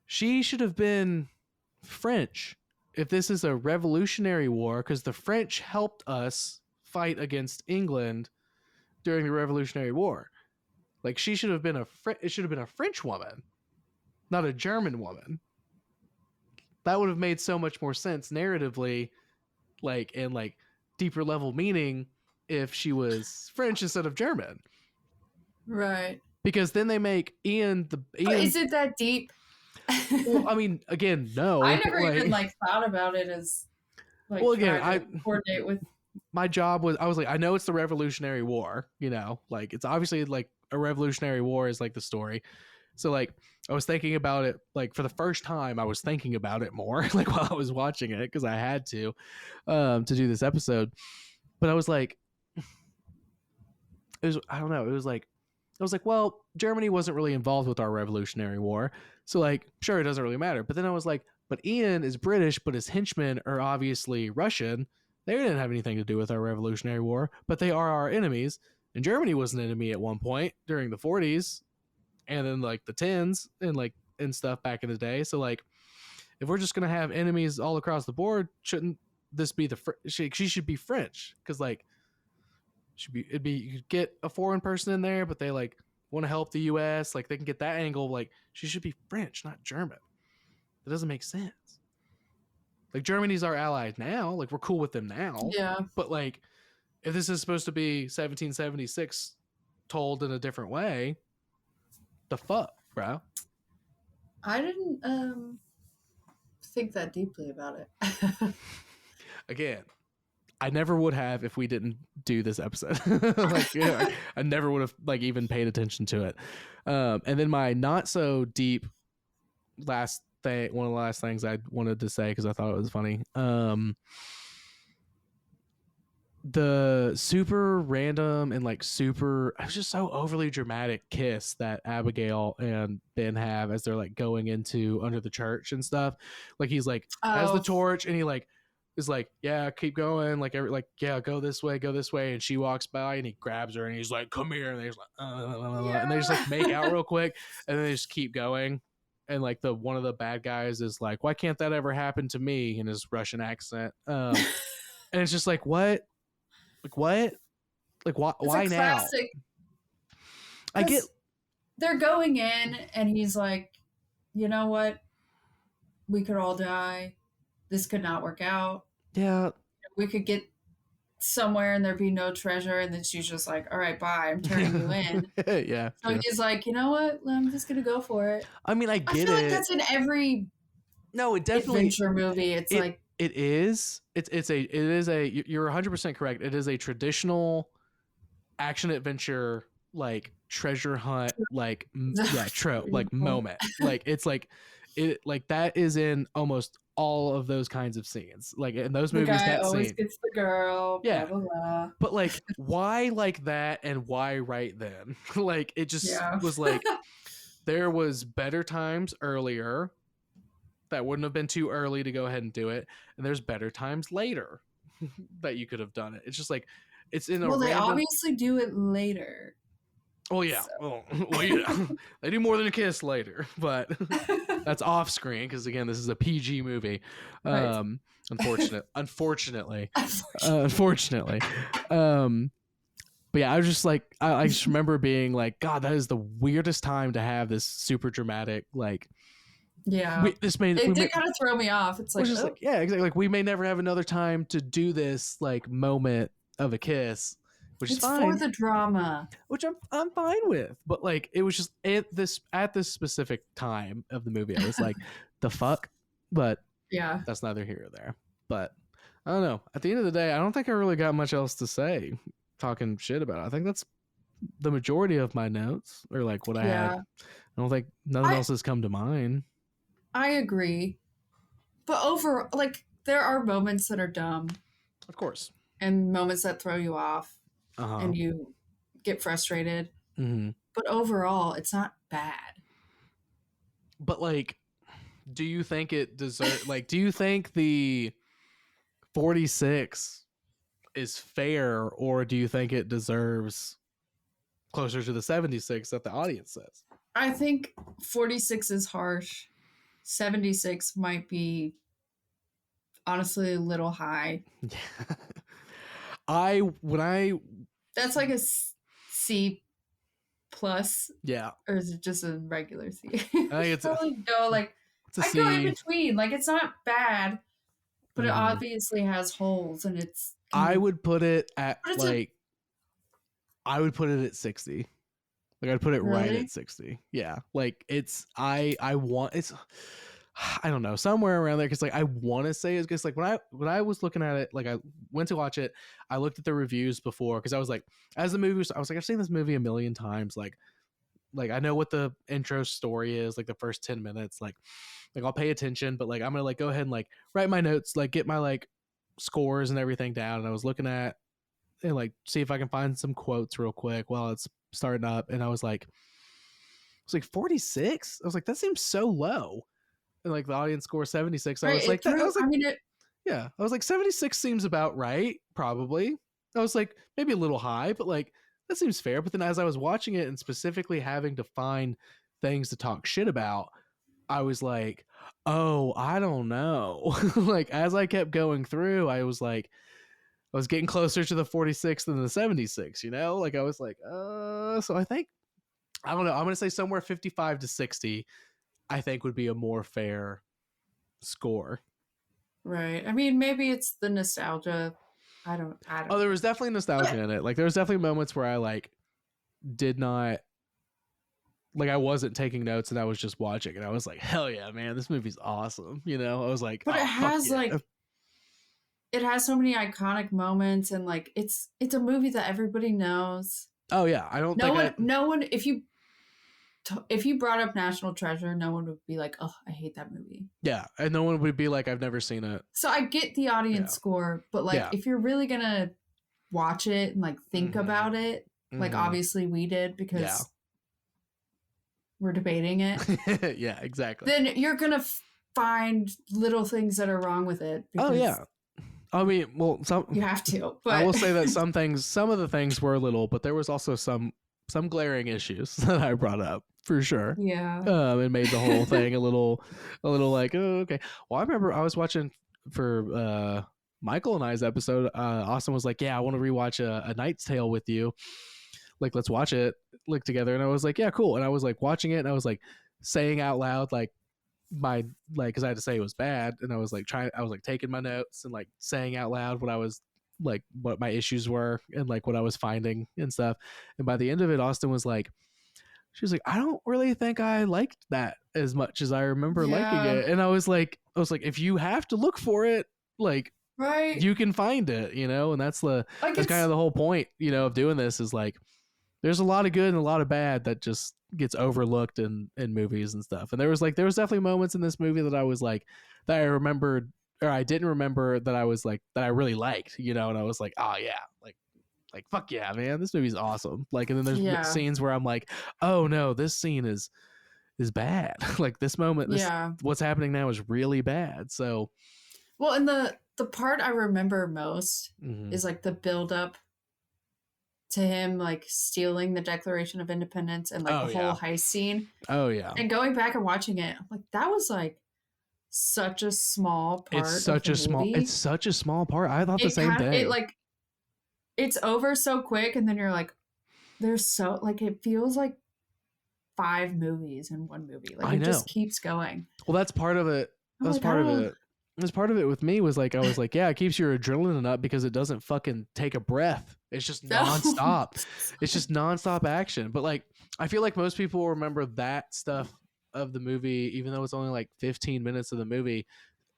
A: She should have been French if this is a revolutionary war, because the French helped us fight against England during the Revolutionary War. Like she should have been it should have been a French woman, not a German woman. That would have made so much more sense narratively, like, and like deeper level meaning if she was French instead of German.
C: Right.
A: Because then they make Ian.
C: Is it that deep?
A: Well, I mean, again, no.
C: I never even like thought about it as like.
A: Well, again,
C: I coordinate with.
A: My job was, I was like, I know it's the Revolutionary War, you know, like it's obviously like a Revolutionary War is like the story. So like I was thinking about it, like for the first time I was thinking about it more like while I was watching it, because I had to do this episode. But I was like, I don't know. I was like, well, Germany wasn't really involved with our Revolutionary War. So like, sure, it doesn't really matter. But then I was like, but Ian is British, but his henchmen are obviously Russian. They didn't have anything to do with our Revolutionary War, but they are our enemies. And Germany was an enemy at one point during the 40s and then like the 10s and stuff back in the day. So like, if we're just going to have enemies all across the board, shouldn't this be she should be French? Because like It'd be you could get a foreign person in there, but they like want to help the US, like they can get that angle. Like she should be French, not German. It doesn't make sense. Like Germany's our ally now, like we're cool with them now.
C: Yeah.
A: But like if this is supposed to be 1776 told in a different way, the fuck, bro?
C: I didn't think that deeply about it.
A: Again, I never would have if we didn't do this episode. Like, yeah, I never would have like even paid attention to it. And then my not so deep last thing, one of the last things I wanted to say because I thought it was funny. The super random and like super, it was just so overly dramatic kiss that Abigail and Ben have as they're like going into under the church and stuff. Like he's like has the torch and he like is like, yeah, keep going, like yeah, go this way, and she walks by and he grabs her and he's like, come here, and they're like and they just like make out real quick and then they just keep going. And like one of the bad guys is like, why can't that ever happen to me, in his Russian accent. And it's just like, what? Like what? Like why now? I get
C: they're going in and he's like, you know what? We could all die. This could not work out.
A: Yeah.
C: We could get somewhere and there'd be no treasure. And then she's just like, all right, bye. I'm turning you in.
A: Yeah.
C: So he's like, you know what? I'm just going to go for it.
A: I mean, I feel
C: like that's in every
A: it definitely
C: adventure movie. It's like,
A: it is. It is a. You're 100% correct. It is a traditional action adventure, like treasure hunt, like trope, like moment. Like it's like it like that is in almost all of those kinds of scenes. Like in those movies,
C: the guy
A: that
C: always
A: scene
C: gets the girl.
A: Yeah,
C: blah, blah, blah.
A: But like, why like that, and why right then? Like it just was like there was better times earlier. That wouldn't have been too early to go ahead and do it. And there's better times later that you could have done it. It's just like, it's in a
C: they obviously do it later.
A: Oh, yeah. So. Well, yeah. They do more than a kiss later, but that's off screen because, again, this is a PG movie.
C: Right.
A: Unfortunately. But yeah, I was just like, I just remember being like, God, that is the weirdest time to have this super dramatic, like,
C: yeah, it did kind of throw me off. It's like,
A: just like, yeah, exactly. Like we may never have another time to do this like moment of a kiss, which is fine
C: for the drama,
A: which I'm fine with. But like, it was just at this specific time of the movie, I was like, the fuck. But
C: yeah,
A: that's neither here or there. But I don't know. At the end of the day, I don't think I really got much else to say. Talking shit about it, I think that's the majority of my notes, or like what I had. I don't think nothing else has come to mind.
C: I agree. But like, there are moments that are dumb.
A: Of course.
C: And moments that throw you off. And you get frustrated.
A: Mm-hmm.
C: But overall, it's not bad.
A: But, like, do you think it deserves... like, do you think the 46 is fair, or do you think it deserves closer to the 76 that the audience says?
C: I think 46 is harsh. 76 might be honestly a little high.
A: That's
C: like a C plus.
A: Yeah.
C: Or is it just a regular C?
A: I think it's
C: probably go like
A: it's a
C: I
A: C.
C: go in between. Like it's not bad, but it obviously has holes, and it's.
A: I would put it at like. I would put it at 60. Like I'd put it right at 60. Yeah. Like it's I don't know, somewhere around there, because like I want to say it's because like when I was looking at it, like I went to watch it, I looked at the reviews before, because I was like, as the movie was, I was like, I've seen this movie a million times, like I know what the intro story is, like the first 10 minutes, like I'll pay attention, but like I'm gonna like go ahead and like write my notes, like get my like scores and everything down, and I was looking at and like see if I can find some quotes real quick while it's starting up, and I was like 46. I was like, that seems so low. And like the audience score 76. I was like, yeah, I was like 76 seems about right, probably. I was like, maybe a little high, but like that seems fair. But then as I was watching it and specifically having to find things to talk shit about, I was like, oh, I don't know. Like as I kept going through, I was like, I was getting closer to the 46 than the 76, you know? Like I was like, so I think I don't know. I'm going to say somewhere 55 to 60 I think would be a more fair score.
C: Right. I mean, maybe it's the nostalgia. I don't
A: Oh, there was definitely nostalgia in it. Like there was definitely moments where I like did not like I wasn't taking notes and I was just watching and I was like, hell yeah, man, this movie's awesome. You know, I was like,
C: but
A: oh,
C: it has
A: fuck yeah.
C: like it has so many iconic moments and like it's a movie that everybody knows.
A: Oh yeah, I don't think
C: no one if you brought up National Treasure, no one would be like, oh, I hate that movie.
A: Yeah, and no one would be like, I've never seen it.
C: So I get the audience score, but like if you're really gonna watch it and like think about it, like obviously we did because we're debating it.
A: Yeah, exactly.
C: Then you're gonna find little things that are wrong with it.
A: Oh yeah. I mean, well,
C: you have to. But
A: I will say that some of the things were little, but there was also some glaring issues that I brought up for sure.
C: Yeah.
A: It made the whole thing a little like, oh, okay. Well, I remember I was watching for Michael and I's episode. Austin was like, yeah, I want to rewatch a Knight's Tale with you. Like, let's watch it like together. And I was like, yeah, cool. And I was like watching it and I was like saying out loud, like my, like, cause I had to say it was bad. And I was like taking my notes and like saying out loud what I was like, what my issues were and like what I was finding and stuff. And by the end of it, Austin was like, she was like, I don't really think I liked that as much as I remember liking it. And I was like, if you have to look for it, like,
C: right,
A: you can find it, you know? And that's kind of the whole point, you know, of doing this is like, there's a lot of good and a lot of bad that just gets overlooked in movies and stuff. And there was definitely moments in this movie that I was like, that I remembered, or I didn't remember that I was like, that I really liked, you know? And I was like, oh yeah, like fuck yeah, man, this movie's awesome. Like, and then there's scenes where I'm like, oh no, this scene is bad. Like this moment, what's happening now is really bad. So,
C: well, and the part I remember most is like the build up to him like stealing the Declaration of Independence and like the whole heist scene.
A: Oh yeah.
C: And going back and watching it, I'm like, that was like such a small part.
A: It's such a small part. I thought the same thing.
C: It like, it's over so quick, and then you're like, there's so like it feels like 5 movies in one movie. Like it just keeps going.
A: Well, that's part of it. That's part of it. That's part of it with me was like, I was like, yeah, it keeps your adrenaline up because it doesn't fucking take a breath. It's just nonstop. It's just nonstop action. But like, I feel like most people will remember that stuff of the movie, even though it's only like 15 minutes of the movie,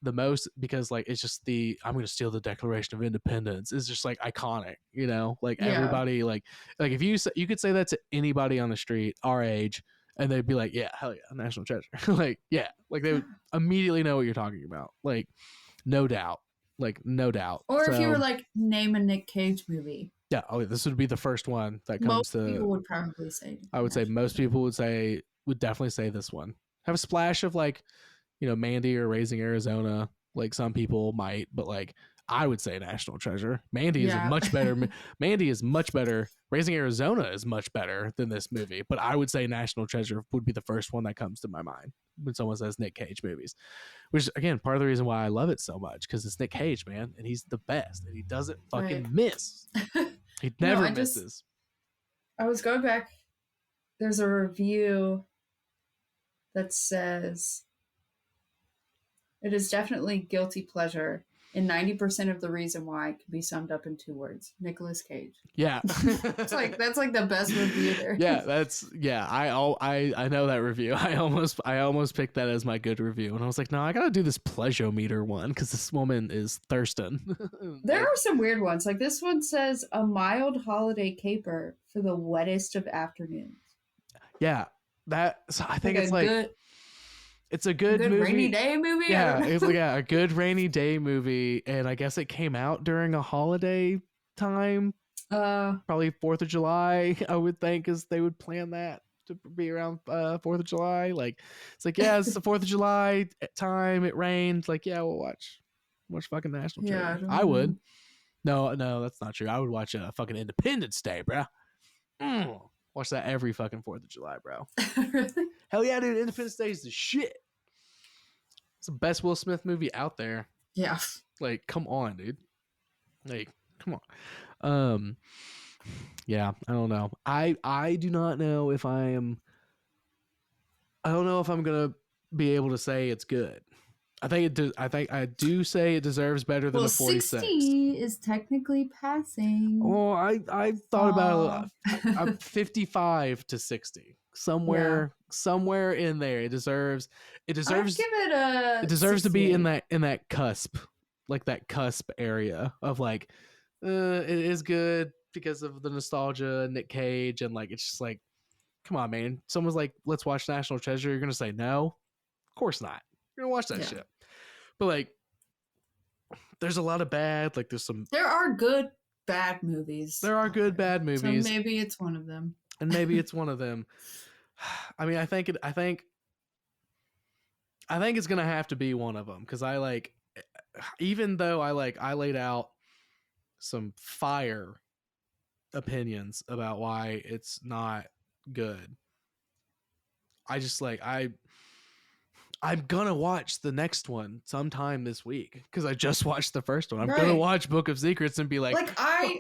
A: the most, because like it's just I'm gonna steal the Declaration of Independence is just like iconic, you know? Like everybody like if you could say that to anybody on the street our age and they'd be like, yeah, hell yeah, National Treasure. Like, yeah, like they would immediately know what you're talking about. Like, no doubt.
C: Or if you were like, name a Nic Cage movie.
A: Yeah, this would be the first one that comes to.
C: Most people would probably say.
A: I would say most people would definitely say this one. Have a splash of like, you know, Mandy or Raising Arizona. Like some people might, but like I would say National Treasure. Mandy is much better. Mandy is much better. Raising Arizona is much better than this movie. But I would say National Treasure would be the first one that comes to my mind when someone says Nic Cage movies. Which is, again, part of the reason why I love it so much, because it's Nic Cage, man, and he's the best, and he doesn't fucking miss. He never misses.
C: I was going back. There's a review that says it is definitely guilty pleasure, and 90% of the reason why can be summed up in 2 words: Nicolas Cage.
A: Yeah.
C: It's like that's like the best review there.
A: Yeah, I know that review. I almost picked that as my good review, and I was like, no, I gotta do this pleasure-meter one because this woman is thirsting.
C: There are some weird ones. Like this one says a mild holiday caper for the wettest of afternoons.
A: Yeah, I think it's like it's a good movie.
C: Rainy day movie.
A: Yeah, it's like a good rainy day movie, and I guess it came out during a holiday time. Probably 4th of July, I would think, because they would plan that to be around 4th of July. Like it's like, yeah, it's the 4th of July time. It rained. Like, yeah, we'll watch fucking National Treasure. I would. No, that's not true. I would watch a fucking Independence Day, bro. Watch that every fucking 4th of July, bro.
C: Really?
A: Hell yeah, dude. Independence Day is the shit. It's the best Will Smith movie out there.
C: Yeah.
A: Like, come on, dude. Like, Come on. Yeah, I don't know. I do not know if I don't know if I'm gonna be able to say it's good. I think I do say it deserves better than a 46.
C: 60 is technically passing.
A: Well, I thought about it. I'm 55 to 60. Somewhere in there. It deserves
C: I'd give it a
A: it deserves to be
C: 68.
A: in that cusp. Like that cusp area of like it is good because of the nostalgia, Nic Cage, and like it's just like, come on, man. Someone's like, let's watch National Treasure. You're gonna say no? Of course not. You're gonna watch that shit. But like, there's a lot of bad. Like,
C: There are good bad movies.
A: There are good bad movies.
C: So maybe it's one of them.
A: And maybe it's one of them. I mean, I think it's gonna have to be one of them because I like, even though I laid out some fire opinions about why it's not good. I just like I'm gonna watch the next one sometime this week because I just watched the first one. I'm gonna watch Book of Secrets and be like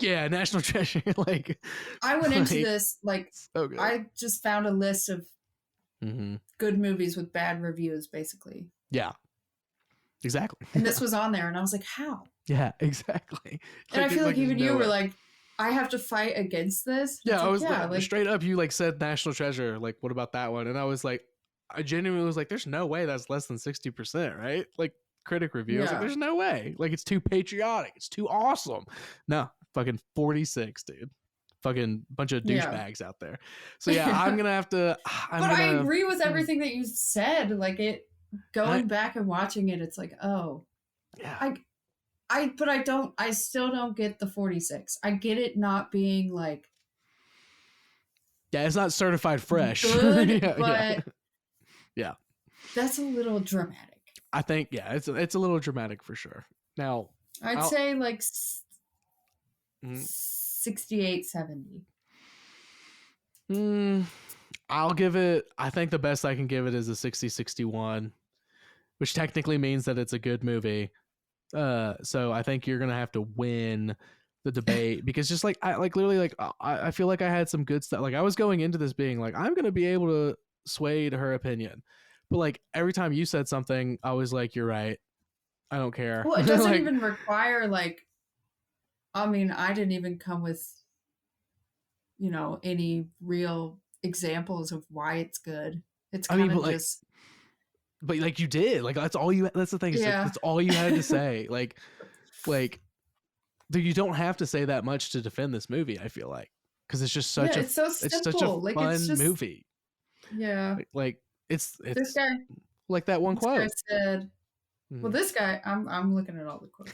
A: yeah, National Treasure. Like
C: I went into this like
A: so good.
C: I just found a list of good movies with bad reviews, basically.
A: Yeah, exactly.
C: And this was on there, and I was like, how?
A: Yeah, exactly.
C: And I feel like even you were like, I have to fight against this.
A: Yeah, I was like, straight up. You like said National Treasure. Like, what about that one? And I was like, I genuinely was like, there's no way that's less than 60%, right? Like critic review. I was like, there's no way. Like it's too patriotic. It's too awesome. No, fucking 46, dude. Fucking bunch of douchebags out there. So yeah, I'm gonna have to.
C: I agree with everything that you said. Like going back and watching it, it's like, oh,
A: yeah.
C: I still don't get the 46. I get it not being like.
A: Yeah, it's not certified fresh.
C: Good, but.
A: Yeah.
C: That's a little dramatic.
A: I think, yeah, it's a little dramatic for sure. Now,
C: I'd say like 68, 70.
A: I'll give it, I think the best I can give it is a 60, 61, which technically means that it's a good movie. So I think you're going to have to win the debate because just like, I feel like I had some good stuff. Like I was going into this being like, I'm going to be able to sway to her opinion, but like every time you said something I was like, you're right, I don't care.
C: Well, it doesn't even require like, I mean, I didn't even come with any real examples of why it's good. It's kind of just
A: but like you did, like that's the thing, that's all you had to say. like you don't have to say that much to defend this movie, I feel like, because it's just such
C: it's so simple.
A: It's such a fun movie.
C: Yeah,
A: like it's
C: this guy,
A: like that one quote.
C: Guy said, well, this guy, I'm looking at all the quotes.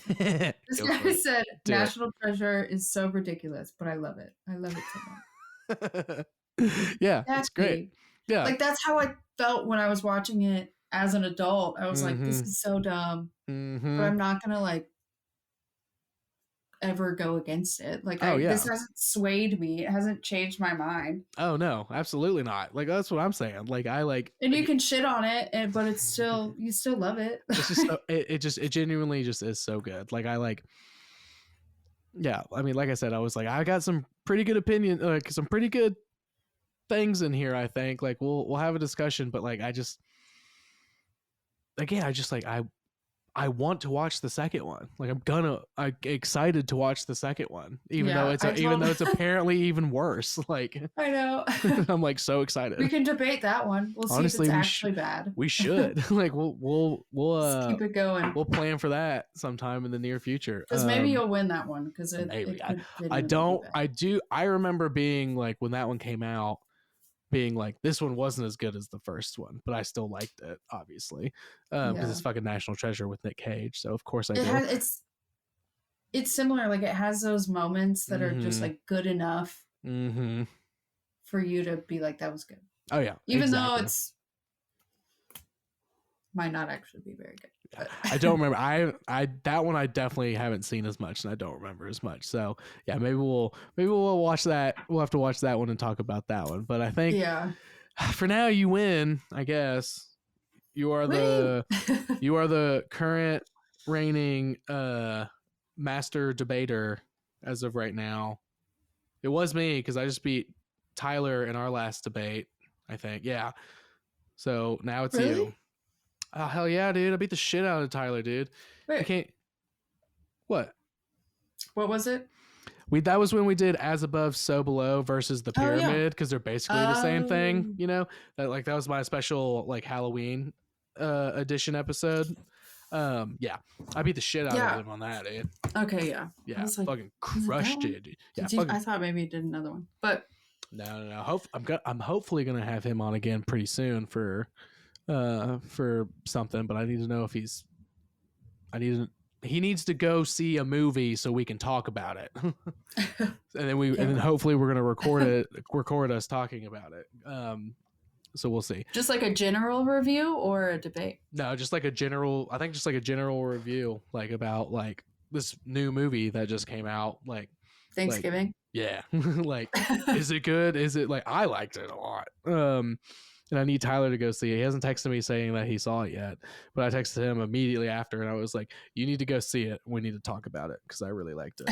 C: This guy said, "National Treasure is so ridiculous, but I love it. I love it so
A: much." Yeah, that's great. Yeah,
C: like that's how I felt when I was watching it as an adult. I was like, "This is so dumb," but I'm not gonna like ever go against it. Like this hasn't swayed me. It hasn't changed my mind.
A: Oh no, absolutely not. Like that's what I'm saying. Like I like,
C: and you can shit on it, but it's still, you still love it.
A: It's just it genuinely just is so good. Like I like, yeah. I mean, like I said, I was like, I got some pretty good opinion, like some pretty good things in here. I think like we'll have a discussion, but like I just, again, I just like I want to watch the second one. Like I'm excited to watch the second one, even though it's apparently even worse. Like
C: I know.
A: I'm like so excited.
C: We can debate that one. We'll
A: Honestly,
C: see if it's actually bad.
A: We should. Like we'll
C: just keep it going.
A: We'll plan for that sometime in the near future.
C: Because maybe you'll win that one. Because
A: maybe I remember being like when that one came out, being like, this one wasn't as good as the first one, but I still liked it, obviously, because it's fucking National Treasure with Nic Cage. So of course I do.
C: It's similar. Like it has those moments that are just like good enough for you to be like, that was good.
A: Oh yeah,
C: even though it's might not actually be very good.
A: I don't remember. I that one I definitely haven't seen as much, and I don't remember as much. So yeah, maybe we'll watch that. We'll have to watch that one and talk about that one. But I think for now you win. I guess you are the current reigning master debater as of right now. It was me because I just beat Tyler in our last debate, I think. Yeah. So now it's
C: Really?
A: you. Oh, hell yeah, dude. I beat the shit out of Tyler, dude.
C: Wait,
A: You can't. What?
C: what was it?
A: That was when we did As Above, So Below versus the
C: Oh, yeah.
A: Pyramid, because they're basically the same thing,
C: Oh.
A: you know? That was my special like Halloween edition episode. Yeah. I beat the shit out of him on that, dude.
C: Okay, yeah.
A: Yeah.
C: I was like,
A: fucking
C: is it that
A: crushed
C: one?
A: it, dude. Yeah.
C: I thought maybe you did another one. But
A: No. I'm hopefully gonna have him on again pretty soon for something, but I need to know if he needs to go see a movie so we can talk about it. and then hopefully we're gonna record us talking about it. So we'll see.
C: Just like a general review or a debate?
A: No, just like a general review, like about like this new movie that just came out, like
C: Thanksgiving.
A: yeah. Like, is it good? Is it like, I liked it a lot. And I need Tyler to go see it. He hasn't texted me saying that he saw it yet, but I texted him immediately after and I was like, you need to go see it. We need to talk about it because I really liked it.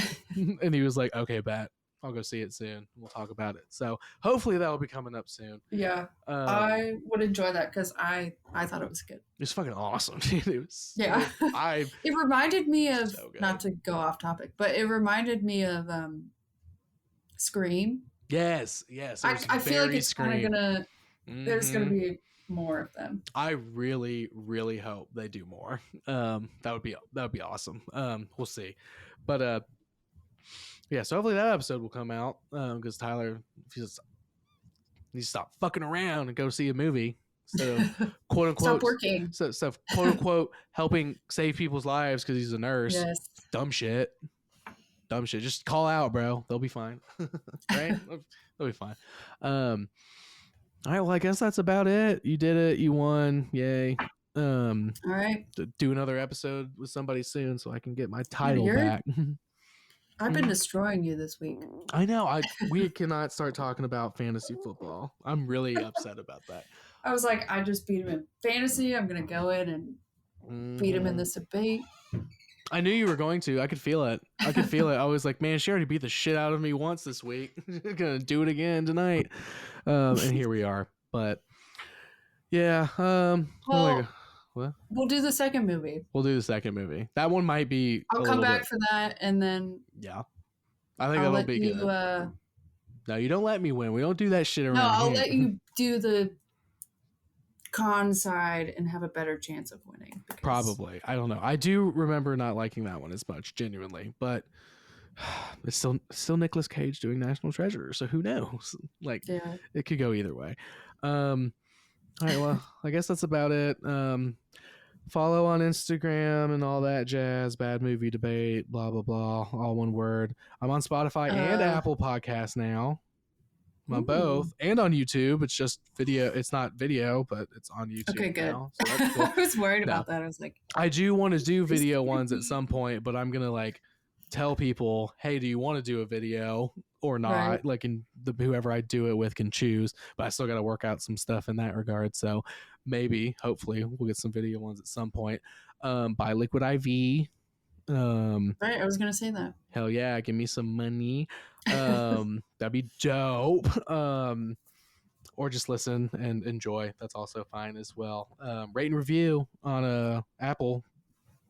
A: And he was like, okay, bet. I'll go see it soon. We'll talk about it. So hopefully that will be coming up soon.
C: Yeah. I would enjoy that because I thought it was good.
A: It's fucking awesome. It was,
C: yeah. It reminded me of,
A: so
C: not to go off topic, but it reminded me of Scream.
A: Yes.
C: I feel like it's kind of gonna. There's gonna be more of them.
A: I really, really hope they do more. That would be awesome. We'll see, but yeah. So hopefully that episode will come out because Tyler needs to stop fucking around and go see a movie instead of quote unquote
C: stop working.
A: So quote unquote helping save people's lives because he's a nurse.
C: Yes.
A: Dumb shit. Just call out, bro. They'll be fine. Right? They'll be fine. All right, well, I guess that's about it. You did it. You won. Yay.
C: All right.
A: Do another episode with somebody soon so I can get my title back.
C: I've been destroying you this week.
A: I know. We cannot start talking about fantasy football. I'm really upset about that.
C: I was like, I just beat him in fantasy. I'm going to go in and beat him in this debate.
A: I knew you were going to. I could feel it. I was like, man, she already beat the shit out of me once this week. Gonna do it again tonight. And here we are. But yeah.
C: Well,
A: what?
C: We'll do the second movie.
A: We'll do the second movie. That one might be.
C: I'll come back for that, and then.
A: Yeah, I think that'll be good. No, you don't let me win. We don't do that shit around here.
C: No, I'll let you do the con side and have a better chance of winning.
A: Probably. I don't know. I do remember not liking that one as much, genuinely, but it's still Nicolas Cage doing National Treasure, so who knows? Like, yeah. It could go either way. All right, well, I guess that's about it. Follow on Instagram and all that jazz. Bad Movie Debate, blah blah blah, all one word. I'm on Spotify and Apple Podcasts now. I'm on both and on YouTube. It's just video. It's not video, but it's on YouTube.
C: Okay, good.
A: Now, so that's cool.
C: I was worried about that. I was like,
A: I do want to do video ones at some point, but I'm gonna like tell people, hey, do you want to do a video or not? Right. Like, whoever I do it with can choose, but I still got to work out some stuff in that regard. So maybe, hopefully, we'll get some video ones at some point. Buy Liquid IV.
C: Right, I was gonna say that.
A: Hell yeah, give me some money. That'd be dope. Or just listen and enjoy. That's also fine as well. Rate and review on Apple.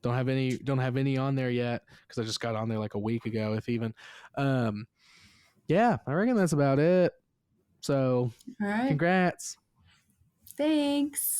A: Don't have any on there yet because I just got on there like a week ago, if even. Yeah, I reckon that's about it. So, all right. Congrats.
C: Thanks.